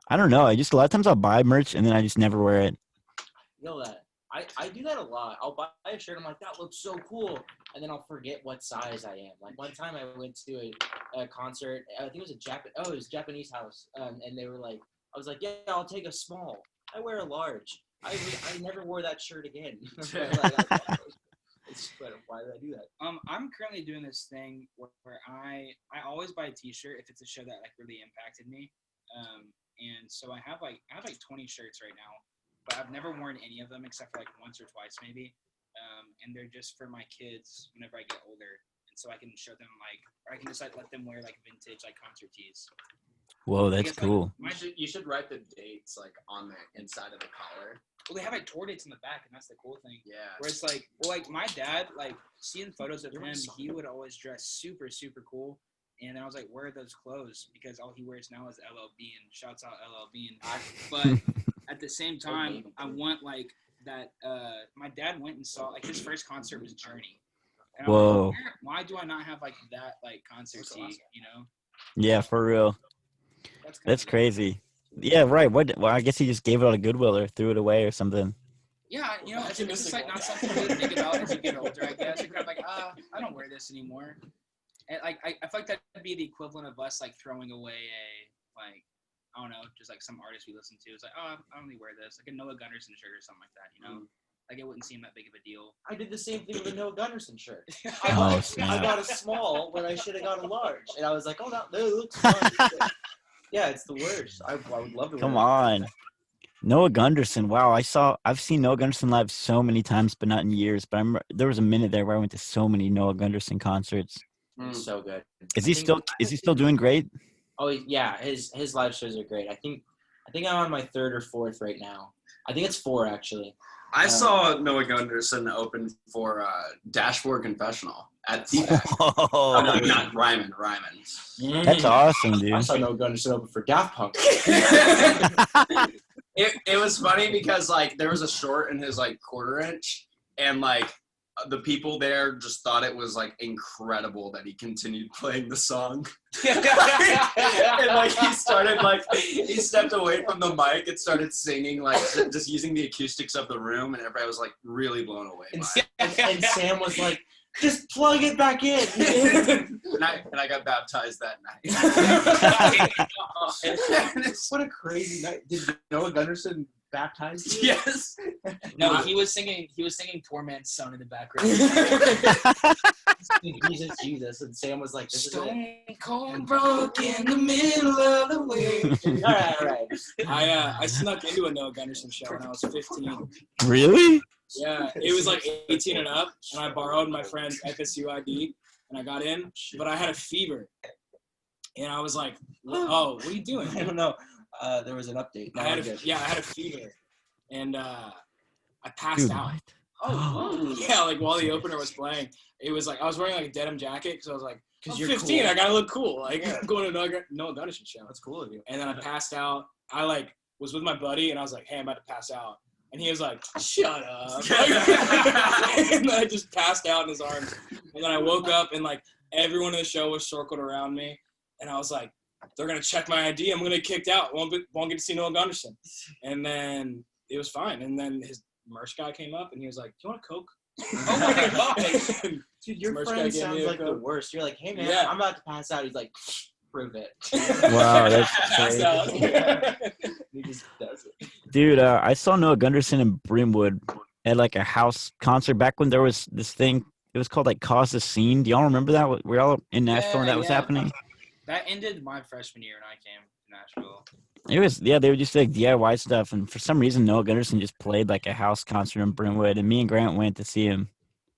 I don't know. I just a lot of times I'll buy merch and then I just never wear it. You know that. I do that a lot. I'll buy a shirt. I'm like, that looks so cool. And then I'll forget what size I am. Like one time I went to a concert. I think it was it was a Japanese house. And they were like, I was like, yeah, I'll take a small. I wear a large. I never wore that shirt again. But why did I do that? I'm currently doing this thing where I always buy a T-shirt if it's a show that like really impacted me. And so I have like 20 shirts right now, but I've never worn any of them except for like once or twice maybe. And they're just for my kids whenever I get older. And so I can show them like, or I can just like let them wear like vintage like concert tees. Whoa, I that's guess, like, cool. You should write the dates like on the inside of the collar. Well, they have like tour dates in the back, and that's the cool thing. Yeah. Where it's like, well, like my dad, like seeing photos of him, he would always dress super, super cool. And then I was like, where are those clothes? Because all he wears now is LL Bean. Shouts out LL Bean. But at the same time, I want like that. My dad went and saw like his first concert was Journey. And I was Whoa. like, why do I not have like that like concert tee? You know? Yeah, for real. That's crazy. Yeah, right. What? Well, I guess he just gave it all to Goodwill or threw it away or something. Yeah, you know, it's just like not something you think about as you get older. I guess you're like, I don't wear this anymore. And like I feel like that'd be the equivalent of us like throwing away a like I don't know, just like some artist we listen to. It's like, oh, I only wear this, like a Noah Gunderson shirt or something like that. You know, like it wouldn't seem that big of a deal. I did the same thing with a Noah Gunderson shirt. Oh, I snap. got a small when I should have got a large, and I was like, "Oh, that looks fun." Yeah, it's the worst. I would love to. Come wear on. Noah Gunderson. Wow, I've seen Noah Gunderson live so many times, but not in years. But there was a minute there where I went to so many Noah Gunderson concerts. It's so good. Is he still doing great? Oh yeah, his live shows are great. I think I'm on my third or fourth right now. I think it's 4 actually. I saw Noah Gunderson open for Dashboard Confessional at T-Back. Oh, no, not Ryman. That's awesome, dude. I saw Noah Gunderson open for Daft Punk. It was funny because like there was a short in his like 1/4 inch, and like the people there just thought it was like incredible that he continued playing the song. And like he stepped away from the mic and started singing, like just using the acoustics of the room, and everybody was like really blown away by it. And Sam was like, "Just plug it back in." and I got baptized that night. What a crazy night! Did Noah Gunderson baptize you? Yes. No, he was singing Poor Man's Son in the background. Jesus, and Sam was like, "This is it." Stone cold broke in the middle of the way. All right. I snuck into a Noah Gunderson show when I was 15. Really? Yeah, it was like 18 and up, and I borrowed my friend's FSU ID, and I got in, but I had a fever, and I was like, "Oh, what are you doing?" I don't know. There was an update. I had a fever, and I passed out. What? Oh, Yeah, like while the opener was playing, it was like I was wearing like a denim jacket because I was like, I'm you're 15, cool. I gotta look cool. Like I'm going to a Noah Gunderson show. That's cool of you. And then I passed out. I like was with my buddy, and I was like, "Hey, I'm about to pass out," and he was like, "Shut up!" And then I just passed out in his arms. And then I woke up, and like everyone in the show was circled around me, and I was like, "They're gonna check my ID. I'm gonna get kicked out. Won't get to see Noah Gunderson." And then it was fine. And then his merch guy came up, and he was like, "Do you want a Coke?" Oh my god. Dude, your Merch guy friend gave sounds me a like the Coke. worst. You're like, "Hey man, Yeah. I'm about to pass out." He's like, "Prove it." Wow, that's Passed crazy. out. He just does it. Dude, I saw Noah Gunderson in Brimwood at like a house concert back when there was this thing. It was called like Cause a Scene. Do y'all remember that? Were y'all in Nashville when that was happening? That ended my freshman year when I came to Nashville. It was, yeah, they would just like DIY stuff, and for some reason Noah Gunderson just played like a house concert in Brimwood, and me and Grant went to see him.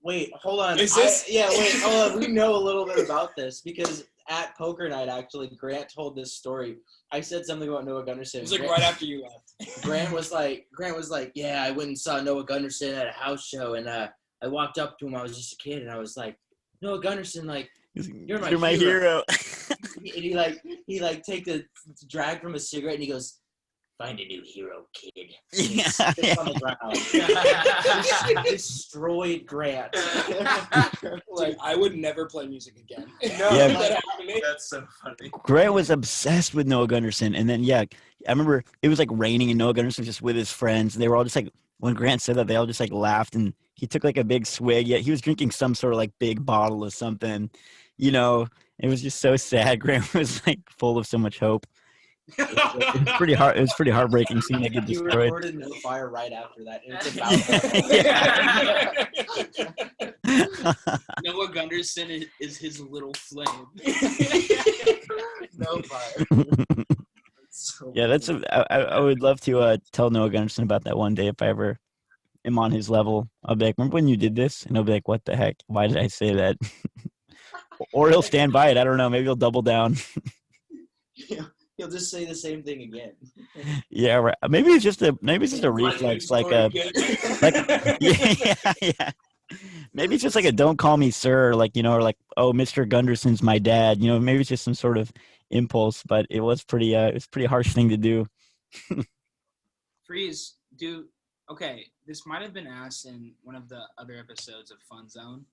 Wait, hold on. Is this- Hold on. We know a little bit about this because at poker night, actually, Grant told this story. I said something about Noah Gunderson. It was like Grant, right after you left. Grant was like, "Yeah, I went and saw Noah Gunderson at a house show, and I walked up to him. I was just a kid, and I was like, Noah Gunderson, like, you're my hero." And he take the drag from a cigarette, and he goes, "Find a new hero, kid." Yeah, Spits on the ground. Destroyed Grant. Like I would never play music again. No, Yeah. That happened to me. That's so funny. Grant was obsessed with Noah Gunderson, and then I remember it was like raining, and Noah Gunderson was just with his friends, and they were all just like, when Grant said that, they all just like laughed, and he took like a big swig. Yeah, he was drinking some sort of like big bottle of something, you know. It was just so sad. Grant was like full of so much hope. It was pretty hard. It was pretty heartbreaking seeing that get You destroyed. recorded No Fire right after that, and it's about that. Noah Gunderson is his little flame. No Fire. So Yeah, that's I would love to tell Noah Gunderson about that one day if I ever am on his level. I'll be like, remember when you did this? And he'll be like, what the heck? Why did I say that? Or he'll stand by it. I don't know. Maybe he'll double down. He'll just say the same thing again. Yeah, right. Maybe it's just a reflex, like a yeah. Maybe it's just like a "Don't call me sir," like or like, "Oh, Mr. Gunderson's my dad." Maybe it's just some sort of impulse, but it was pretty harsh thing to do. Freeze, okay, this might have been asked in one of the other episodes of Fun Zone.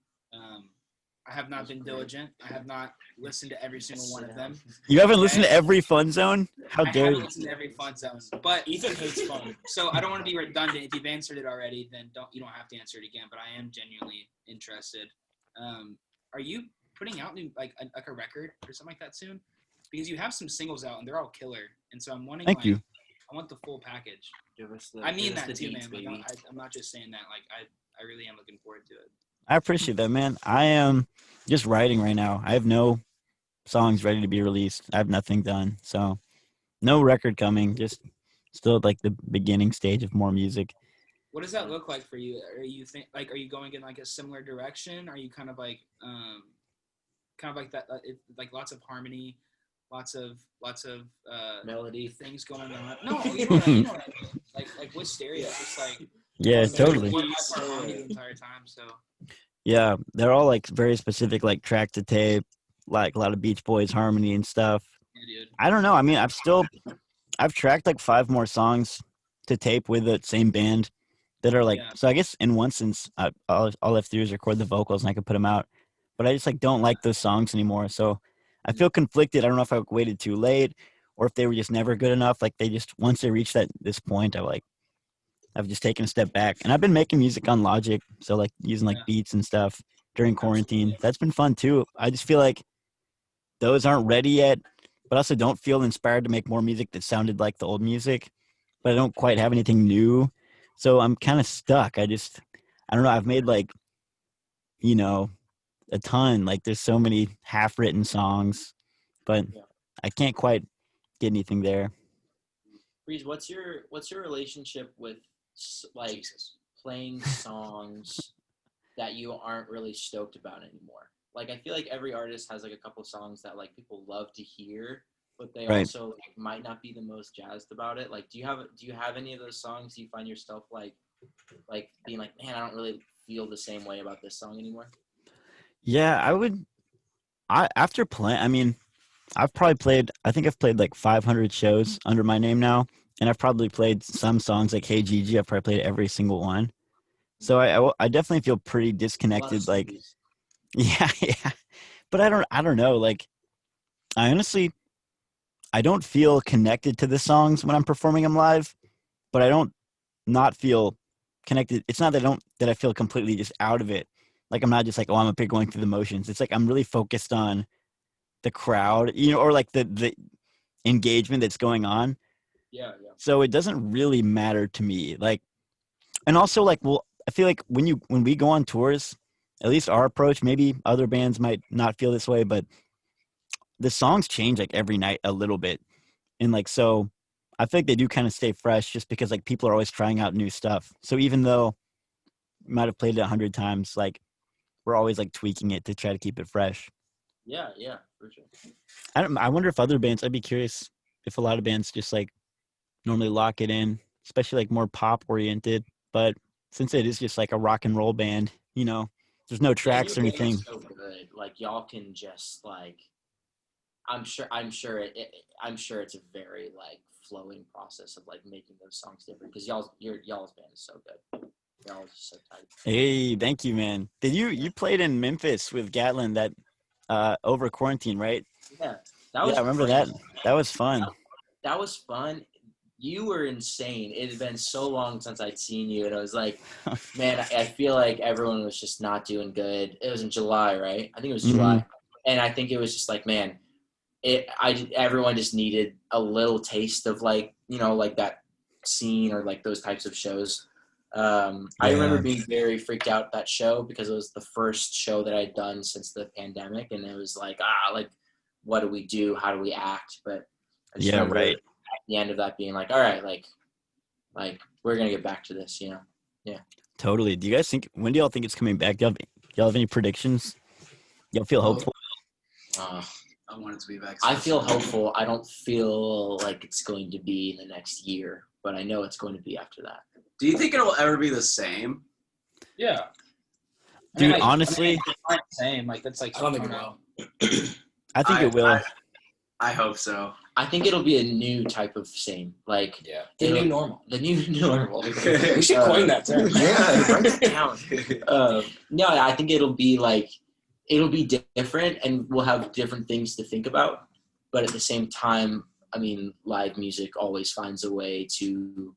I have not been diligent. I have not listened to every single one of them. You haven't listened to every Fun Zone? How I dare haven't you? listened to every Fun Zone, but Ethan hates fun. so I don't want to be redundant. If you've answered it already, then you don't have to answer it again. But I am genuinely interested. Are you putting out new like a record or something like that soon? Because you have some singles out and they're all killer, and so I'm wondering. Thank you. I want the full package. I mean that too, beats, man. baby. I'm not just saying that. Like I really am looking forward to it. I appreciate that, man. I am just writing right now. I have no songs ready to be released. I have nothing done. So no record coming. Just still at like the beginning stage of more music. What does that look like for you? Are you going in like a similar direction? Are you kind of like that, like lots of harmony, lots of Melody things going on? No, you know what I mean. Like with stereo, just like Yeah, totally. Harmony the entire time. So Yeah, they're all like very specific, like track to tape, like a lot of Beach Boys harmony and stuff. yeah, dude. I don't know. I mean, I've tracked like 5 more songs to tape with the same band that are like, so I guess in one sense, all I have to do is record the vocals and I could put them out, but I just like don't like those songs anymore. So I feel conflicted. I don't know if I waited too late or if they were just never good enough. Like they just, once they reached this point, I've just taken a step back, and I've been making music on Logic. So like using like beats and stuff during quarantine. That's been fun too. I just feel like those aren't ready yet, but also don't feel inspired to make more music that sounded like the old music, but I don't quite have anything new. So I'm kind of stuck. I don't know. I've made like, a ton. Like there's so many half-written songs, but I can't quite get anything there. Breeze, what's your relationship with like playing songs that you aren't really stoked about anymore? Like I feel like every artist has like a couple songs that like people love to hear, but they also like, might not be the most jazzed about it. Like do you have any of those songs? Do you find yourself like being like, man, I don't really feel the same way about this song anymore? Yeah, after playing, I mean, I've played like 500 shows under my name now, and I've probably played some songs like Hey Gigi. I've probably played every single one. So I definitely feel pretty disconnected. Like, yeah. But I don't know. Like, I honestly, I don't feel connected to the songs when I'm performing them live, but I don't not feel connected. It's not that I feel completely just out of it. Like I'm not just like, oh, I'm up here going through the motions. It's like I'm really focused on the crowd, or like the engagement that's going on. Yeah. So it doesn't really matter to me. Like, and also like, well, I feel like when we go on tours, at least our approach, maybe other bands might not feel this way, but the songs change like every night a little bit. And like, so I feel like they do kind of stay fresh just because like people are always trying out new stuff. So even though we might have played it 100 times, like we're always like tweaking it to try to keep it fresh. Yeah, for sure. I wonder if other bands, I'd be curious if a lot of bands just like normally lock it in, especially like more pop oriented. But since it is just like a rock and roll band, there's no tracks or anything. So good. Like y'all can just like, I'm sure it's a very like flowing process of like making those songs different because y'all's band is so good. Y'all is so tight. Hey, thank you, man. Did you played in Memphis with Gatlin that over quarantine, right? Yeah, I remember that. That was fun. That was fun. You were insane. It had been so long since I'd seen you, and I was like, man, I feel like everyone was just not doing good. It was in July, right? I think it was July, and I think it was just like, man, everyone just needed a little taste of like, like that scene or like those types of shows. I remember being very freaked out that show because it was the first show that I'd done since the pandemic, and it was like, like, what do we do? How do we act? But I just remember at the end of that being like, all right, like we're gonna get back to this, Yeah. Totally. When do y'all think it's coming back? Do y'all have any predictions? Y'all feel hopeful? I want it to be vaccinated. I feel hopeful. I don't feel like it's going to be in the next year, but I know it's going to be after that. Do you think it'll ever be the same? Yeah. Dude, honestly, it's not the same. Like that's like I don't think it will. I think it will. I hope so. I think it'll be a new type of same. Like The new normal. The new normal. We should coin that term. Yeah, write it down. No, I think it'll be different, and we'll have different things to think about. But at the same time, I mean, live music always finds a way to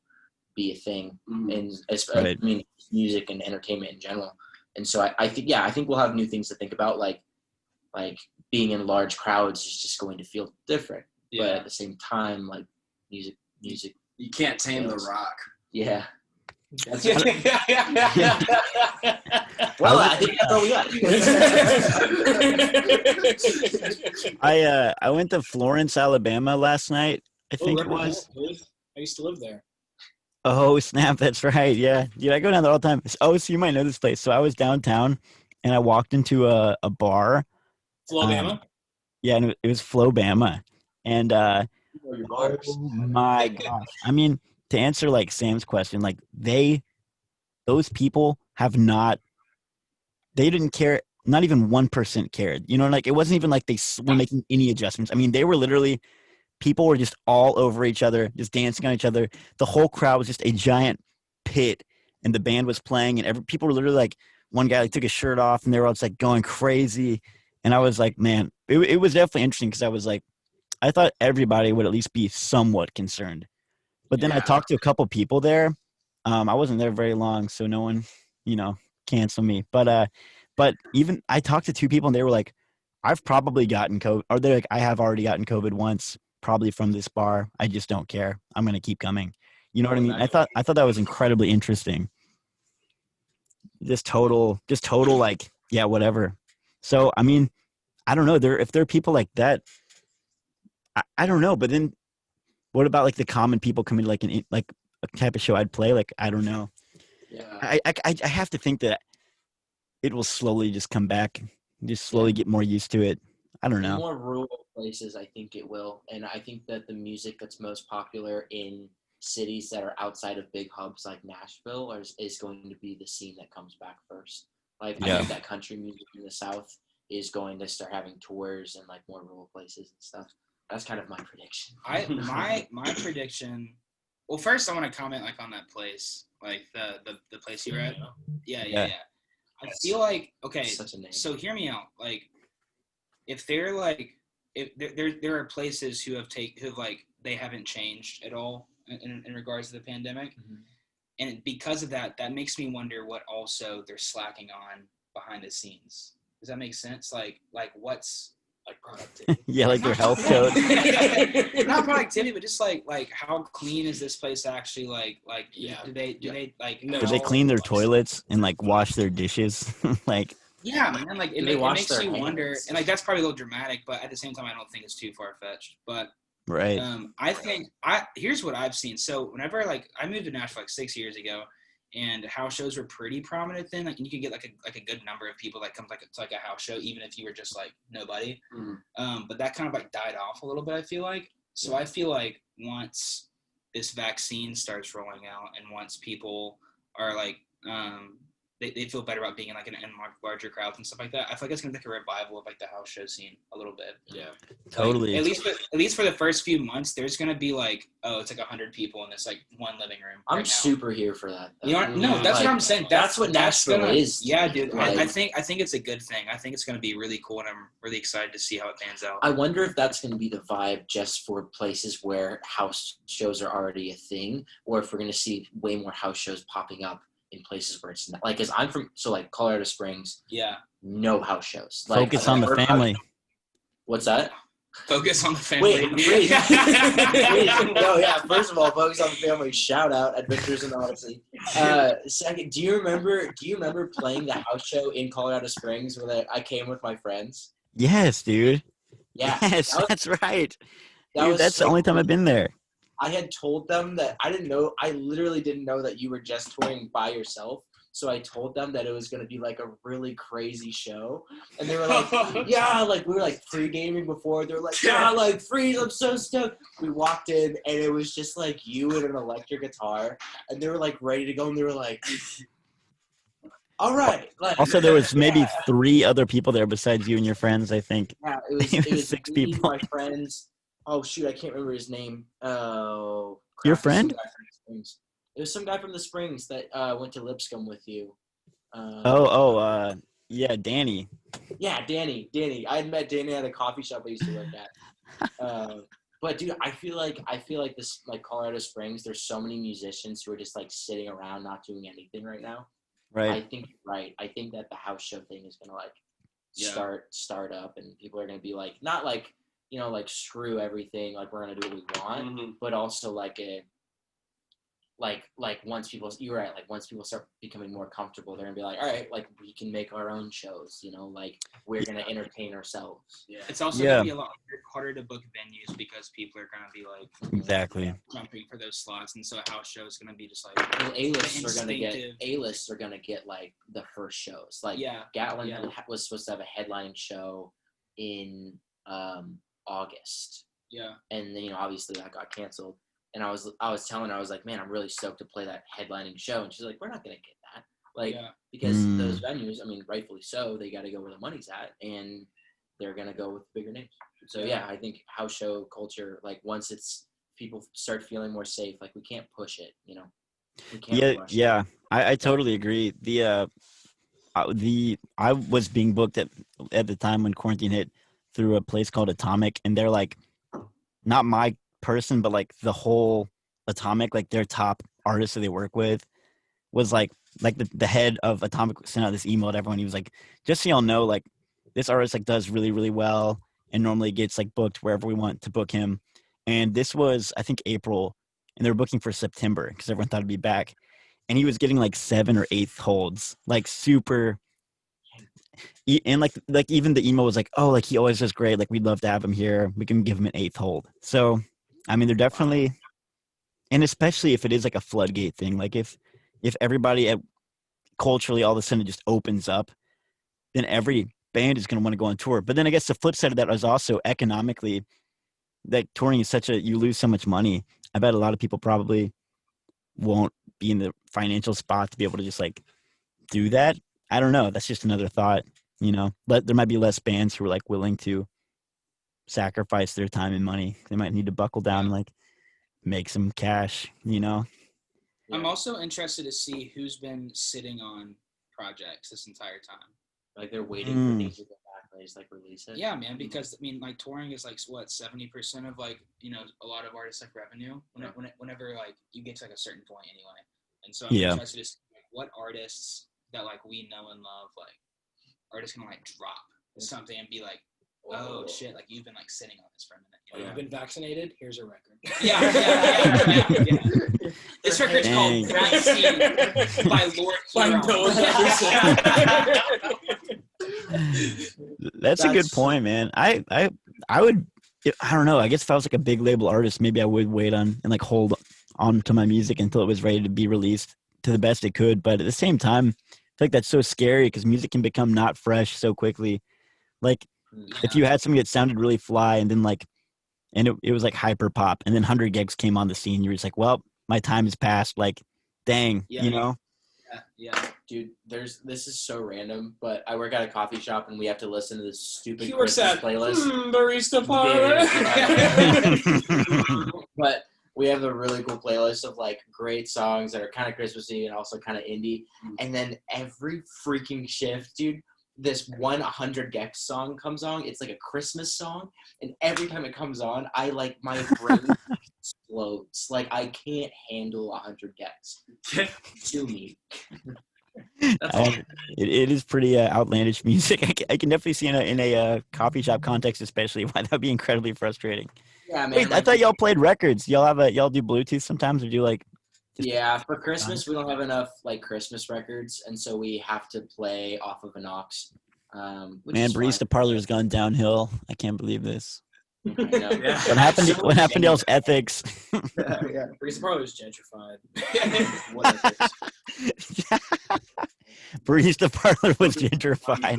be a thing, and Right. I mean, music and entertainment in general. And so I think we'll have new things to think about, like being in large crowds is just going to feel different. Yeah. But at the same time, like music. You can't tame the rock. Yeah. That's Yeah. well, I think that's all we got. I went to Florence, Alabama last night. I think it was. I used to live there. Oh snap! That's right. Yeah, dude, I go down there all the time. Oh, so you might know this place. So I was downtown, and I walked into a bar. Flobama? Yeah, and it was Flobama, and Your oh bars. my gosh! I mean, to answer like Sam's question, like those people they didn't care. Not even 1% cared. You know, like it wasn't even like they were making any adjustments. I mean, they were literally. People were just all over each other, just dancing on each other. The whole crowd was just a giant pit, and the band was playing, and people were literally like, one guy like took his shirt off, and they were all just like going crazy. And I was like, man, it was definitely interesting because I was like, I thought everybody would at least be somewhat concerned. But then I talked to a couple people there. I wasn't there very long, so no one, canceled me. But even I talked to two people, and they were like, I've probably gotten COVID, or they're like, I have already gotten COVID once. Probably from this bar. I just don't care. I'm gonna keep coming. You know what I mean? I thought that was incredibly interesting. Just total like, yeah, whatever. So I mean, I don't know. If there are people like that, I don't know. But then, what about like the common people coming to like a type of show I'd play? Like I don't know. Yeah. I have to think that it will slowly just come back. Just slowly get more used to it. I don't know. More rural places, I think it will. And I think that the music that's most popular in cities that are outside of big hubs like Nashville is going to be the scene that comes back first. Like, I think that country music in the South is going to start having tours in like more rural places and stuff. That's kind of my prediction. My prediction. Well, first I want to comment like on that place, like the place you're at. Yeah. I feel like Such a name. So hear me out. Like, if there are places who they haven't changed at all in regards to the pandemic, and because of that makes me wonder what also they're slacking on behind the scenes. Does that make sense? Like what's like productivity? Yeah, like their health code. Not productivity, but just like how clean is this place actually? Do they clean their toilets and like wash their dishes? Like. Yeah, man. Like it makes you wonder, and like that's probably a little dramatic, but at the same time, I don't think it's too far fetched. But right, I think here's what I've seen. So whenever I moved to Nashville like 6 years ago, and house shows were pretty prominent then. Like you could get like a good number of people that come to like a house show, even if you were just like nobody. But that kind of like died off a little bit. I feel like I feel like once this vaccine starts rolling out, and once people are like they feel better about being in like in larger crowds and stuff like that. I feel like it's gonna be like a revival of like the house show scene a little bit. Yeah, totally. Like, at least for the first few months, there's gonna be like, it's like 100 people in this like one living room. I'm super here for that. You know, no, that's what I'm saying. That's what Nashville is. Yeah, dude. Like, I think it's a good thing. I think it's gonna be really cool, and I'm really excited to see how it pans out. I wonder if that's gonna be the vibe just for places where house shows are already a thing, or if we're gonna see way more house shows popping up in places where it's not. Like, cause I'm from Colorado Springs. Yeah. No house shows. Like, focus on the family. What's that? Focus on the family. Wait. No, yeah. First of all, focus on the family. Shout out Adventures in Odyssey. Second, do you remember playing the house show in Colorado Springs where I came with my friends? Yes, dude. Yeah. Yes, that's right. Dude, That's the only time I've been there. I had told them that I literally didn't know that you were just touring by yourself. So I told them that it was going to be like a really crazy show. And they were like, yeah, like we were like pre-gaming before. They were like, yeah, like Freeze, I'm so stoked. We walked in and it was just like you and an electric guitar. And they were like ready to go. And they were like, all right. Like, Also, there was maybe 3 other people there besides you and your friends, I think. yeah, it was 6 me, people. my friends. Oh, shoot, I can't remember his name. Oh, Your crap, friend? some guy from the Springs. It was some guy from the Springs that went to Lipscomb with you. Yeah, Danny. Yeah, Danny. I had met Danny at a coffee shop I used to work at. But dude, I feel like this, like Colorado Springs, there's so many musicians who are just like sitting around not doing anything right now. Right. I think you're right. I think that the house show thing is gonna like start up, and people are gonna be like, not like, you know, like screw everything, like we're gonna do what we want, but also like a like once people, you're right, like once people start becoming more comfortable, they're gonna be like, all right, like we can make our own shows, you know, like we're gonna entertain ourselves. Yeah. It's also gonna be a lot harder to book venues because people are gonna be like Exactly. jumping for those slots, and so a house show is gonna be just like Well, A-lists instinctive. are gonna get like the first shows. Like Yeah. Gatlin Yeah. was supposed to have a headlining show in August, Yeah. and then, you know, obviously that got canceled. And I was telling her, I was like, man, I'm really stoked to play that headlining show. And she's like, we're not gonna get that, like, because those venues, I mean, rightfully so, they got to go where the money's at, and they're gonna go with bigger names. So yeah, I think house show culture, like once it's people start feeling more safe, like we can't push it, you know. We can't rush it. I totally agree. I was being booked at the time when quarantine hit through a place called Atomic, and they're like not my person, but like the whole Atomic, like their top artist that they work with was like the head of Atomic sent out this email to everyone. He was like, just so y'all know, like this artist like does really, really well and normally gets like booked wherever we want to book him. And this was, I think, April, and they were booking for September because everyone thought it'd be back. And he was getting like 7th or 8th holds, like super. And like even the email was like, oh, like he always does great. Like we'd love to have him here. We can give him an 8th hold. So, I mean, they're definitely, and especially if it is like a floodgate thing, like if everybody culturally all of a sudden just opens up, then every band is going to want to go on tour. But then I guess the flip side of that is also economically, that touring is you lose so much money. I bet a lot of people probably won't be in the financial spot to be able to just like do that. I don't know. That's just another thought, you know, but there might be less bands who are like willing to sacrifice their time and money. They might need to buckle down and like make some cash, you know? I'm also interested to see who's been sitting on projects this entire time. Like they're waiting for things to go back, and they just like release it. Yeah, man, because I mean, like touring is like what 70% of like, you know, a lot of artists like revenue. Whenever like you get to like a certain point anyway, and so I'm interested to see like, what artists that like we know and love, like artists can like drop something and be like, oh shit, like you've been like sitting on this for a minute. You know? You've been vaccinated. Here's a record. Yeah. This record's called Vaccine by Lord Huron. That's a good point, man. I would, I don't know. I guess if I was like a big label artist, maybe I would wait on and like hold on to my music until it was ready to be released to the best it could. But at the same time, I feel like that's so scary because music can become not fresh so quickly. Like if you had something that sounded really fly and then like, and it was like hyper pop, and then 100 Gex came on the scene, you were just like, well, my time has passed. Like, dang, you know? Yeah, dude. This is so random, but I work at a coffee shop and we have to listen to this stupid He works Christmas at playlist. Barista Parlor. But we have a really cool playlist of like great songs that are kind of Christmassy and also kind of indie. And then every freaking shift, dude, this 100 Gex song comes on. It's like a Christmas song, and every time it comes on, I like my brain explodes. Like I can't handle 100 Gex. To me. It is pretty outlandish music. I can definitely see in a coffee shop context, especially, why that would be incredibly frustrating. Yeah, man. Wait, I thought y'all played records. Y'all do Bluetooth sometimes, or do like? Yeah, for Christmas we don't have enough like Christmas records, and so we have to play off of an aux. Man, Barista Parlor has gone downhill. I can't believe this. I know. Yeah. What happened to y'all's ethics? Yeah, Barista Parlor is gentrified. What is this? barista parlor was gentrified.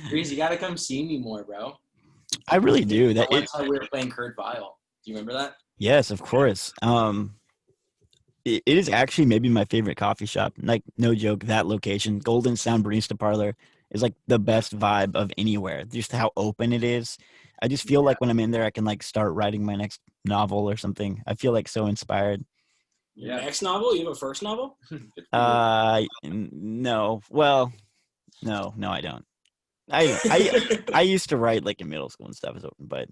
Freeze, you gotta come see me more, bro. I really do. That one time we were playing Kurt Vile. Do you remember that? Yes, of course. It is actually maybe my favorite coffee shop. Like, no joke, that location, Golden Sound Barista Parlor, is like the best vibe of anywhere. Just how open it is. I just feel like when I'm in there, I can like start writing my next novel or something. I feel like so inspired. Your next novel? You have a first novel? No. Well, no, I don't. I used to write like in middle school and stuff, but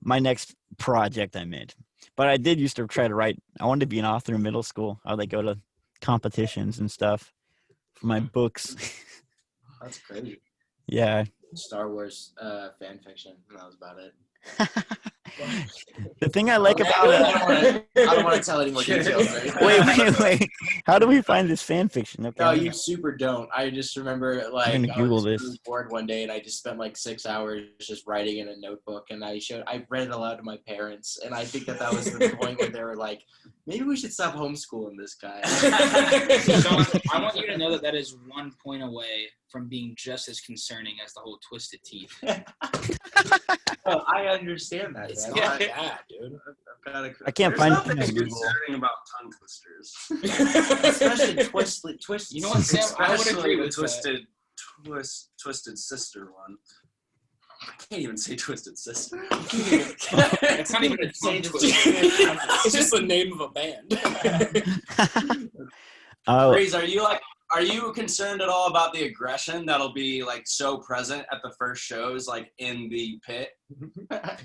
my next project I made. But I did used to try to write. I wanted to be an author in middle school. I would like go to competitions and stuff for my books. That's crazy. Yeah. Star Wars fan fiction. That was about it. The thing I like about it. I don't want to tell any more details. Right? Wait. How do we find this fan fiction? Okay. No, you super don't. I just remember like I'm gonna Google I was this. really bored one day and I just spent like 6 hours just writing in a notebook and I read it aloud to my parents and I think that was the point where they were like, maybe we should stop homeschooling this guy. Sean, I want you to know that is 1 point away from being just as concerning as the whole twisted teeth. Oh, I understand that. It's man. not bad, dude. I can't There's find nothing it. concerning about tongue twisters. Especially twist. You know what, Sam? I would Especially agree the with twisted sister one. I can't even say twisted sister. It's not even a tongue twister. It's just the name of a band. Oh, Breeze, are you concerned at all about the aggression that'll be like so present at the first shows, like in the pit?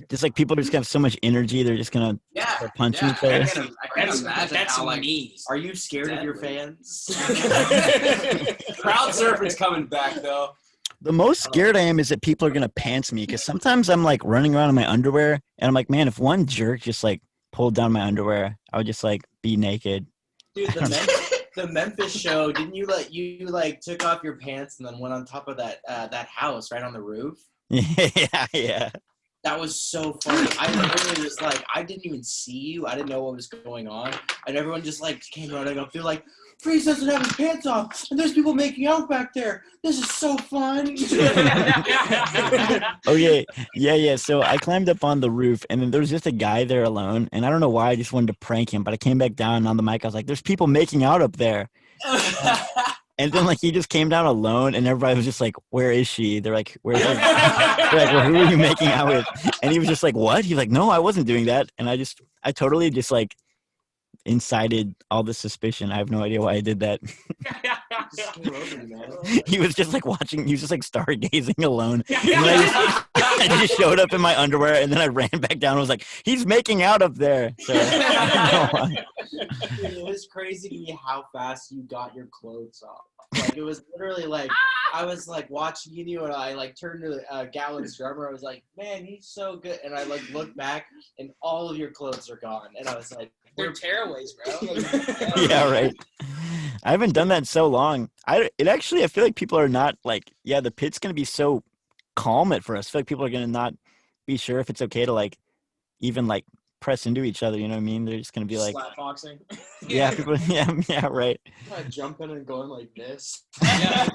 just like people just have so much energy, they're just gonna start punching each other. I can't imagine That's how like me. Are you scared of your fans? crowd surfing's coming back though. The most scared I am is that people are gonna pants me because sometimes I'm like running around in my underwear and I'm like, man, if one jerk just like pulled down my underwear, I would just like be naked. Dude, the Memphis show, didn't you took off your pants and then went on top of that house right on the roof? Yeah. That was so funny. I literally was like, I didn't even see you. I didn't know what was going on. And everyone just like came running up. They're like, Freeze doesn't have his pants off. And there's people making out back there. This is so fun. Okay. Yeah. So I climbed up on the roof and then there was just a guy there alone. And I don't know why I just wanted to prank him, but I came back down on the mic. I was like, there's people making out up there. And then like he just came down alone and everybody was just like, where is she? They're like, where's her? They're like, well, who are you making out with? And he was just like, what? He's like, no, I wasn't doing that. And I totally just like incited all the suspicion. I have no idea why I did that. He was just like watching, he was just like stargazing alone. And then I just showed up in my underwear and then I ran back down and was like, he's making out up there. So, It was crazy to me how fast you got your clothes off. Like it was literally like I was like watching you and I like turned to Gallon's drummer. I was like, man, he's so good. And I like looked back and all of your clothes are gone. And I was like, They're tearaways, bro. yeah, right. I haven't done that in so long. I feel like people are not like, yeah, the pit's gonna be so calm at first. I feel like people are gonna not be sure if it's okay to like even like press into each other, you know what I mean? They're just gonna be like Slap boxing. yeah, people yeah, right. jumping and going like this. Yeah.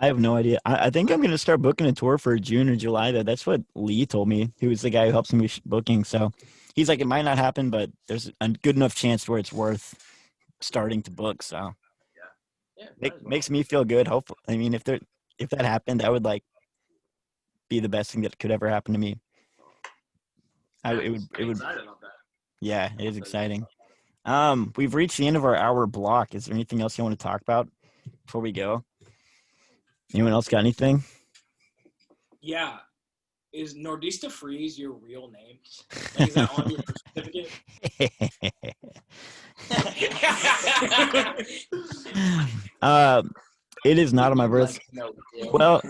I have no idea. I think I'm gonna start booking a tour for June or July. That's what Lee told me. He was the guy who helps me with booking. So he's like, it might not happen, but there's a good enough chance where it's worth starting to book. So Yeah, makes me feel good. Hopefully, I mean, if that happened, that would like be the best thing that could ever happen to me. It would. Excited about that. Yeah, it is exciting. We've reached the end of our hour block. Is there anything else you want to talk about before we go? Anyone else got anything? Yeah. Is Nordista Freeze your real name? Like, is that on your birth certificate? It is not on my birth. Well,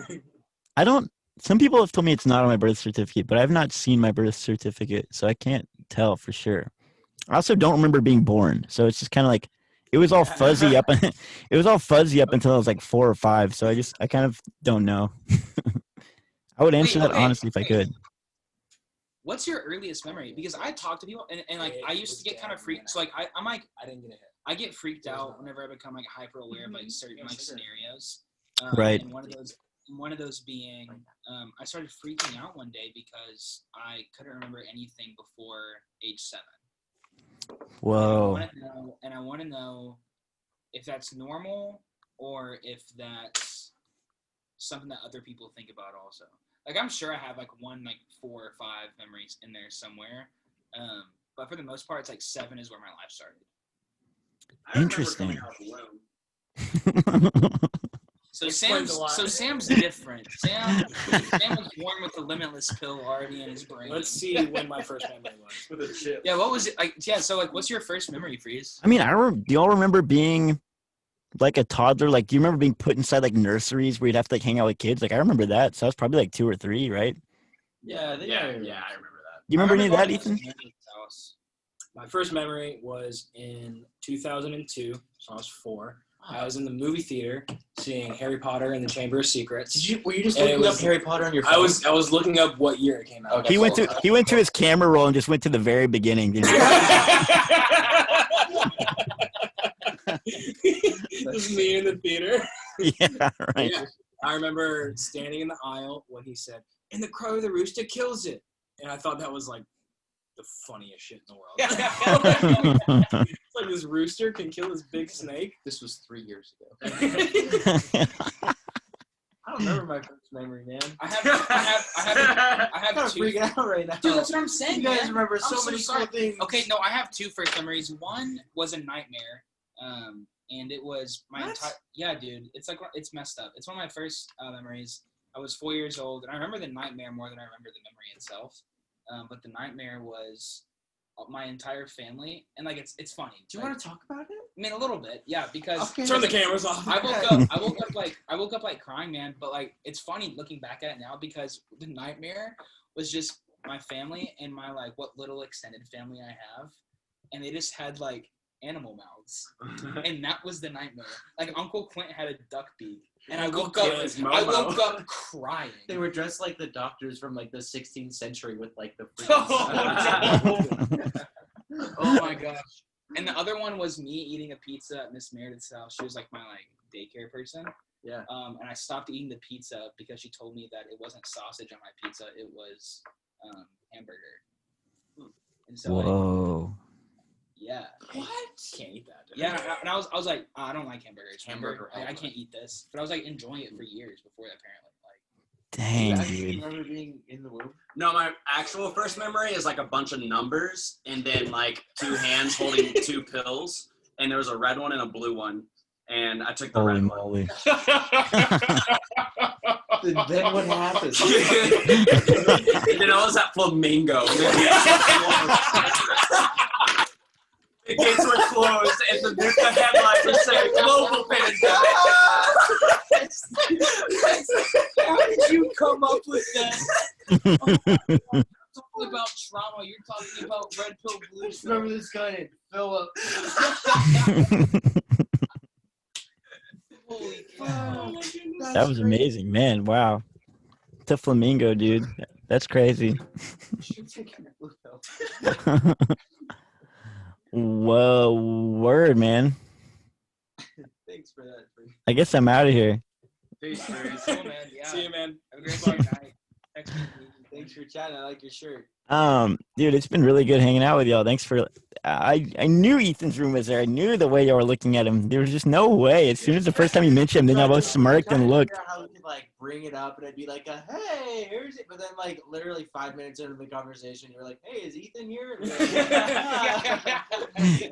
I don't. Some people have told me it's not on my birth certificate, but I've not seen my birth certificate, so I can't tell for sure. I also don't remember being born, so it's just kind of like it was all fuzzy up. It was all fuzzy up until I was like 4 or 5, so I kind of don't know. I would answer that honestly if I could. What's your earliest memory? Because I talk to people and like I used to get kind of freaked. So like I'm like I didn't get a hit. I get freaked out whenever I become like hyper aware of like certain like scenarios. Right. And one of those being, I started freaking out one day because I couldn't remember anything before age 7. Whoa. And I want to know if that's normal or if that's something that other people think about also. Like, I'm sure I have like 4 or 5 memories in there somewhere. But for the most part, it's like 7 is where my life started. I remember Interesting. coming out of the womb. So Explains a lot. Sam's different. Sam was born with the limitless pill already in his brain. Let's see when my first memory was. With a chip. Yeah, what was it like? Yeah, so like, what's your first memory, Freeze? I mean, do y'all remember being like a toddler? Like, do you remember being put inside like nurseries where you'd have to like hang out with kids? Like, I remember that. So I was probably like 2 or 3, right? Yeah, I Yeah, I remember that. You remember any of that, going to Ethan? Sam's house. My first memory was in 2002, so I was 4. I was in the movie theater seeing Harry Potter and the Chamber of Secrets. Were you just And it looking up was- Harry Potter on your phone? I was looking up what year it came out. Okay. He went to his camera roll and just went to the very beginning. Didn't he? Just me in the theater. Yeah, right. Yeah. I remember standing in the aisle when he said, "And the crow of the rooster kills it," and I thought that was like the funniest shit in the world. It's like this rooster can kill this big snake. This was 3 years ago. I don't remember my first memory, man. I have I'm kind of two. freaking out right now. Dude, that's what I'm saying. You guys man. remember I'm so many sorry. cool things. Okay, no, I have 2 first memories. One was a nightmare, and it was my What? entire. Yeah, dude, it's messed up. It's one of my first memories. I was 4 years old, and I remember the nightmare more than I remember the memory itself. But the nightmare was my entire family, and like it's funny. Do you want to talk about it? I mean, a little bit, yeah, because Okay. Turn the cameras off. I woke up like crying, man. But like, it's funny looking back at it now because the nightmare was just my family and my like what little extended family I have, and they just had like animal mouths, and that was the nightmare. Like Uncle Clint had a duck beak, and I woke up crying. They were dressed like the doctors from like the 16th century with like the Oh my gosh. And the other one was me eating a pizza at Miss Meredith's house. She was like my like daycare person. Yeah. And I stopped eating the pizza because she told me that it wasn't sausage on my pizza, it was hamburger. And so like, Whoa. yeah. What? Can't eat that. Dude. Yeah, and I was like, I don't like hamburgers. Hamburger I only. can't eat this. But I was like enjoying it for years before that, apparently. Like, Dang, You dude. remember being in the womb? No, my actual first memory is like a bunch of numbers and then like 2 hands holding 2 pills, and there was a red one and a blue one, and I took the Holy red one. moly. Then what happened? And then I was at Flamingo. The gates were closed, and the headlines were saying global pandemic. how did you come up with that? Talking about trauma, you're talking about red pill, blue pill. Remember this guy named Philip? Holy cow. That was amazing, man. Wow. To Flamingo, dude. That's crazy. Whoa, word, man. Thanks for that. I guess I'm out of here. Peace, Bruce. Cool, man. Yeah. See you, man. Have a great night. Text me. Thanks for chatting. I like your shirt. Dude, it's been really good hanging out with y'all. Thanks for. I knew Ethan's room was there. I knew the way y'all were looking at him. There was just no way. As soon as the first time you mentioned him, then y'all both smirked and looked. How we could like bring it up, and I'd be like, "Hey, here's it." But then, like, literally 5 minutes into the conversation, you're like, "Hey, is Ethan here?"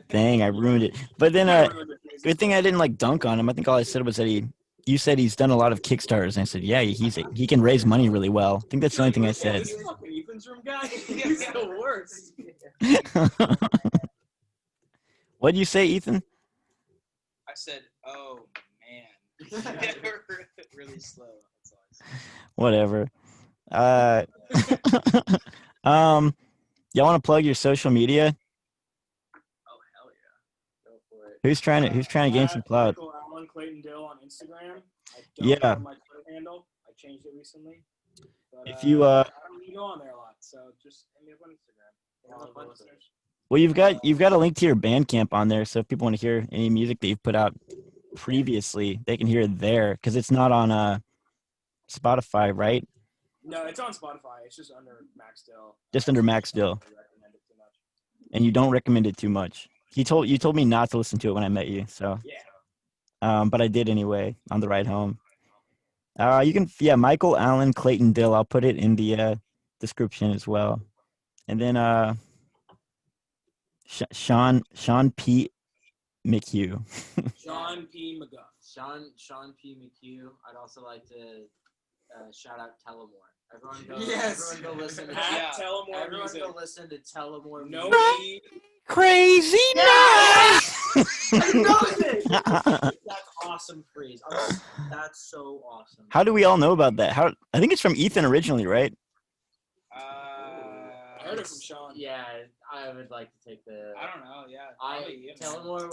Dang, I ruined it. But then, good thing I didn't like dunk on him. I think all I said was that you said he's done a lot of Kickstarters, and I said, yeah, he can raise money really well. I think that's the only thing I said. This fucking Ethan's room guy. He's the worst. What'd you say, Ethan? I said, oh, man. Really slow. That's all I said. Whatever. Y'all want to plug your social media? Oh hell yeah! Go for it. Who's trying to gain some clout? Alan Clayton Dill on Instagram. I Yeah. know my Twitter handle. I changed it recently. But, If you I don't really go on there a lot, so just hit me up on Instagram. All All of the us. listeners. Well, you've got a link to your Bandcamp on there, so if people want to hear any music that you've put out previously, they can hear it there because it's not on Spotify, right? No, it's on Spotify. It's just under Max Dill. Just under Max Dill. I recommend it too much. And you don't recommend it too much. You told me not to listen to it when I met you, so but I did anyway on the ride home. You can Michael Allen Clayton Dill. I'll put it in the description as well. And then Sean P. McHugh. Sean P. McGuff. Sean P. McHugh. I'd also like to shout out Telamor. Everyone go listen to Telamor Everyone music. go listen to Telamor. No music. need. Crazy That's awesome freeze. That's so awesome. How do we all know about that? I think it's from Ethan originally, right? I heard it from Sean. Yeah, I would like to take the. I don't know. Yeah. Telamor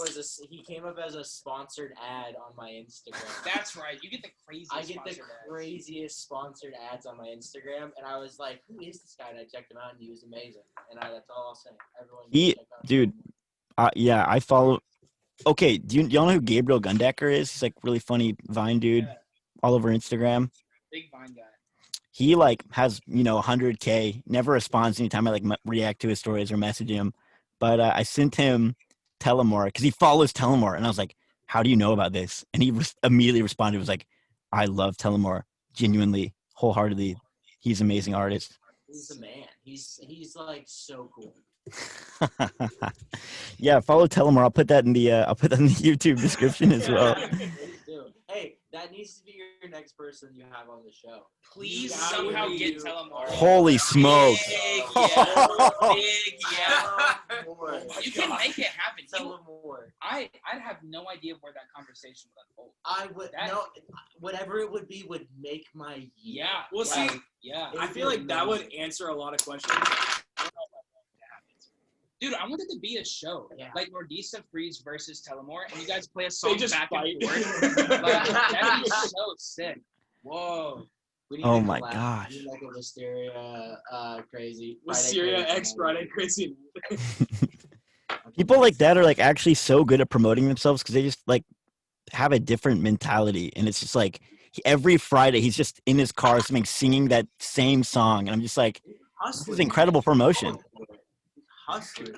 he came up as a sponsored ad on my Instagram. That's right. You get the craziest. I get the sponsored ads. craziest sponsored ads on my Instagram, and I was like, "Who is this guy?" And I checked him out, and he was amazing. And that's all I'll say. Everyone, check out dude. Telamor. I follow. Okay, do y'all know who Gabriel Gundecker is? He's like really funny Vine dude, Yeah. all over Instagram. Big Vine guy. He like has 100K. Never responds anytime I like react to his stories or message him. But I sent him Telamor because he follows Telamor, and I was like, "How do you know about this?" And he immediately responded, was like, "I love Telamor, genuinely, wholeheartedly. He's an amazing artist." He's the man. He's like so cool. Yeah, follow Telamor. I'll put that in the YouTube description as well. Dude, hey, that needs to be your next person you have on the show. Please Yeah, somehow you- get Telamor. Holy smokes! Big yeah. Big yeah. You can God. make it happen. Telamor. I'd have no idea where that conversation would unfold. I would whatever it would be would make my year. Yeah. Well, see, Yeah. I feel like that would answer a lot of questions. Dude, I want it to be a show. Yeah. Like Nordista Freeze versus Telamor, and you guys play a song just back fight. and forth. Like, that'd be so sick. Whoa. We need Oh to my collab. gosh. We need like a Wisteria crazy. Wisteria Friday X Friday Crazy. People like that are like actually so good at promoting themselves because they just like have a different mentality, and it's just like every Friday he's just in his car singing that same song, and I'm just like, this is incredible promotion. Hustler.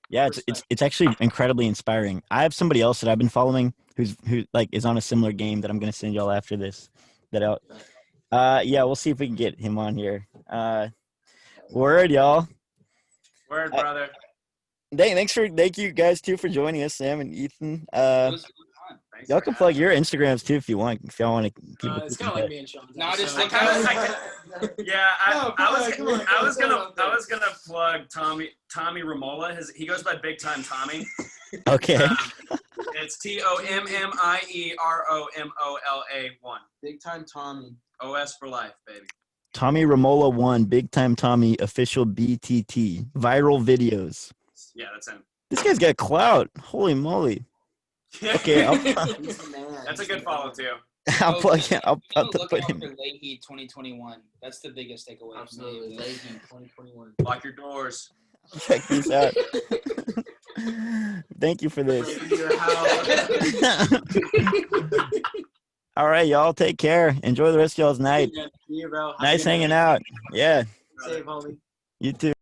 Yeah, it's actually incredibly inspiring. I have somebody else that I've been following who like is on a similar game that I'm gonna send y'all after this. Yeah, we'll see if we can get him on here. Word, y'all. Word, brother. Thank you guys too for joining us, Sam and Ethan. It was really fun. Thanks Y'all for can having plug me. your Instagrams too if y'all want to keep It's kind of like me and Sean. No, just I like Yeah, No, come on, come on, I was come on. gonna plug Tommy Romola. He goes by Big Time Tommie. Okay. It's TOMMIEROMOLA1. Big time Tommy. OS for life, baby. Tommy Romola 1, Big Time Tommy, official BTT, viral videos. Yeah, that's him. This guy's got clout. Holy moly. Okay, He's the man. That's a good follow too. I'll plug it. I'll look put out him. for Leahy 2021. That's the biggest takeaway. from Absolutely. me. Leahy 2021. Lock your doors. Check this out. Thank you for this. Your house. All right, y'all. Take care. Enjoy the rest of y'all's night. See you, bro. Have a Nice good night. hanging out. Yeah, Save, homie. you too.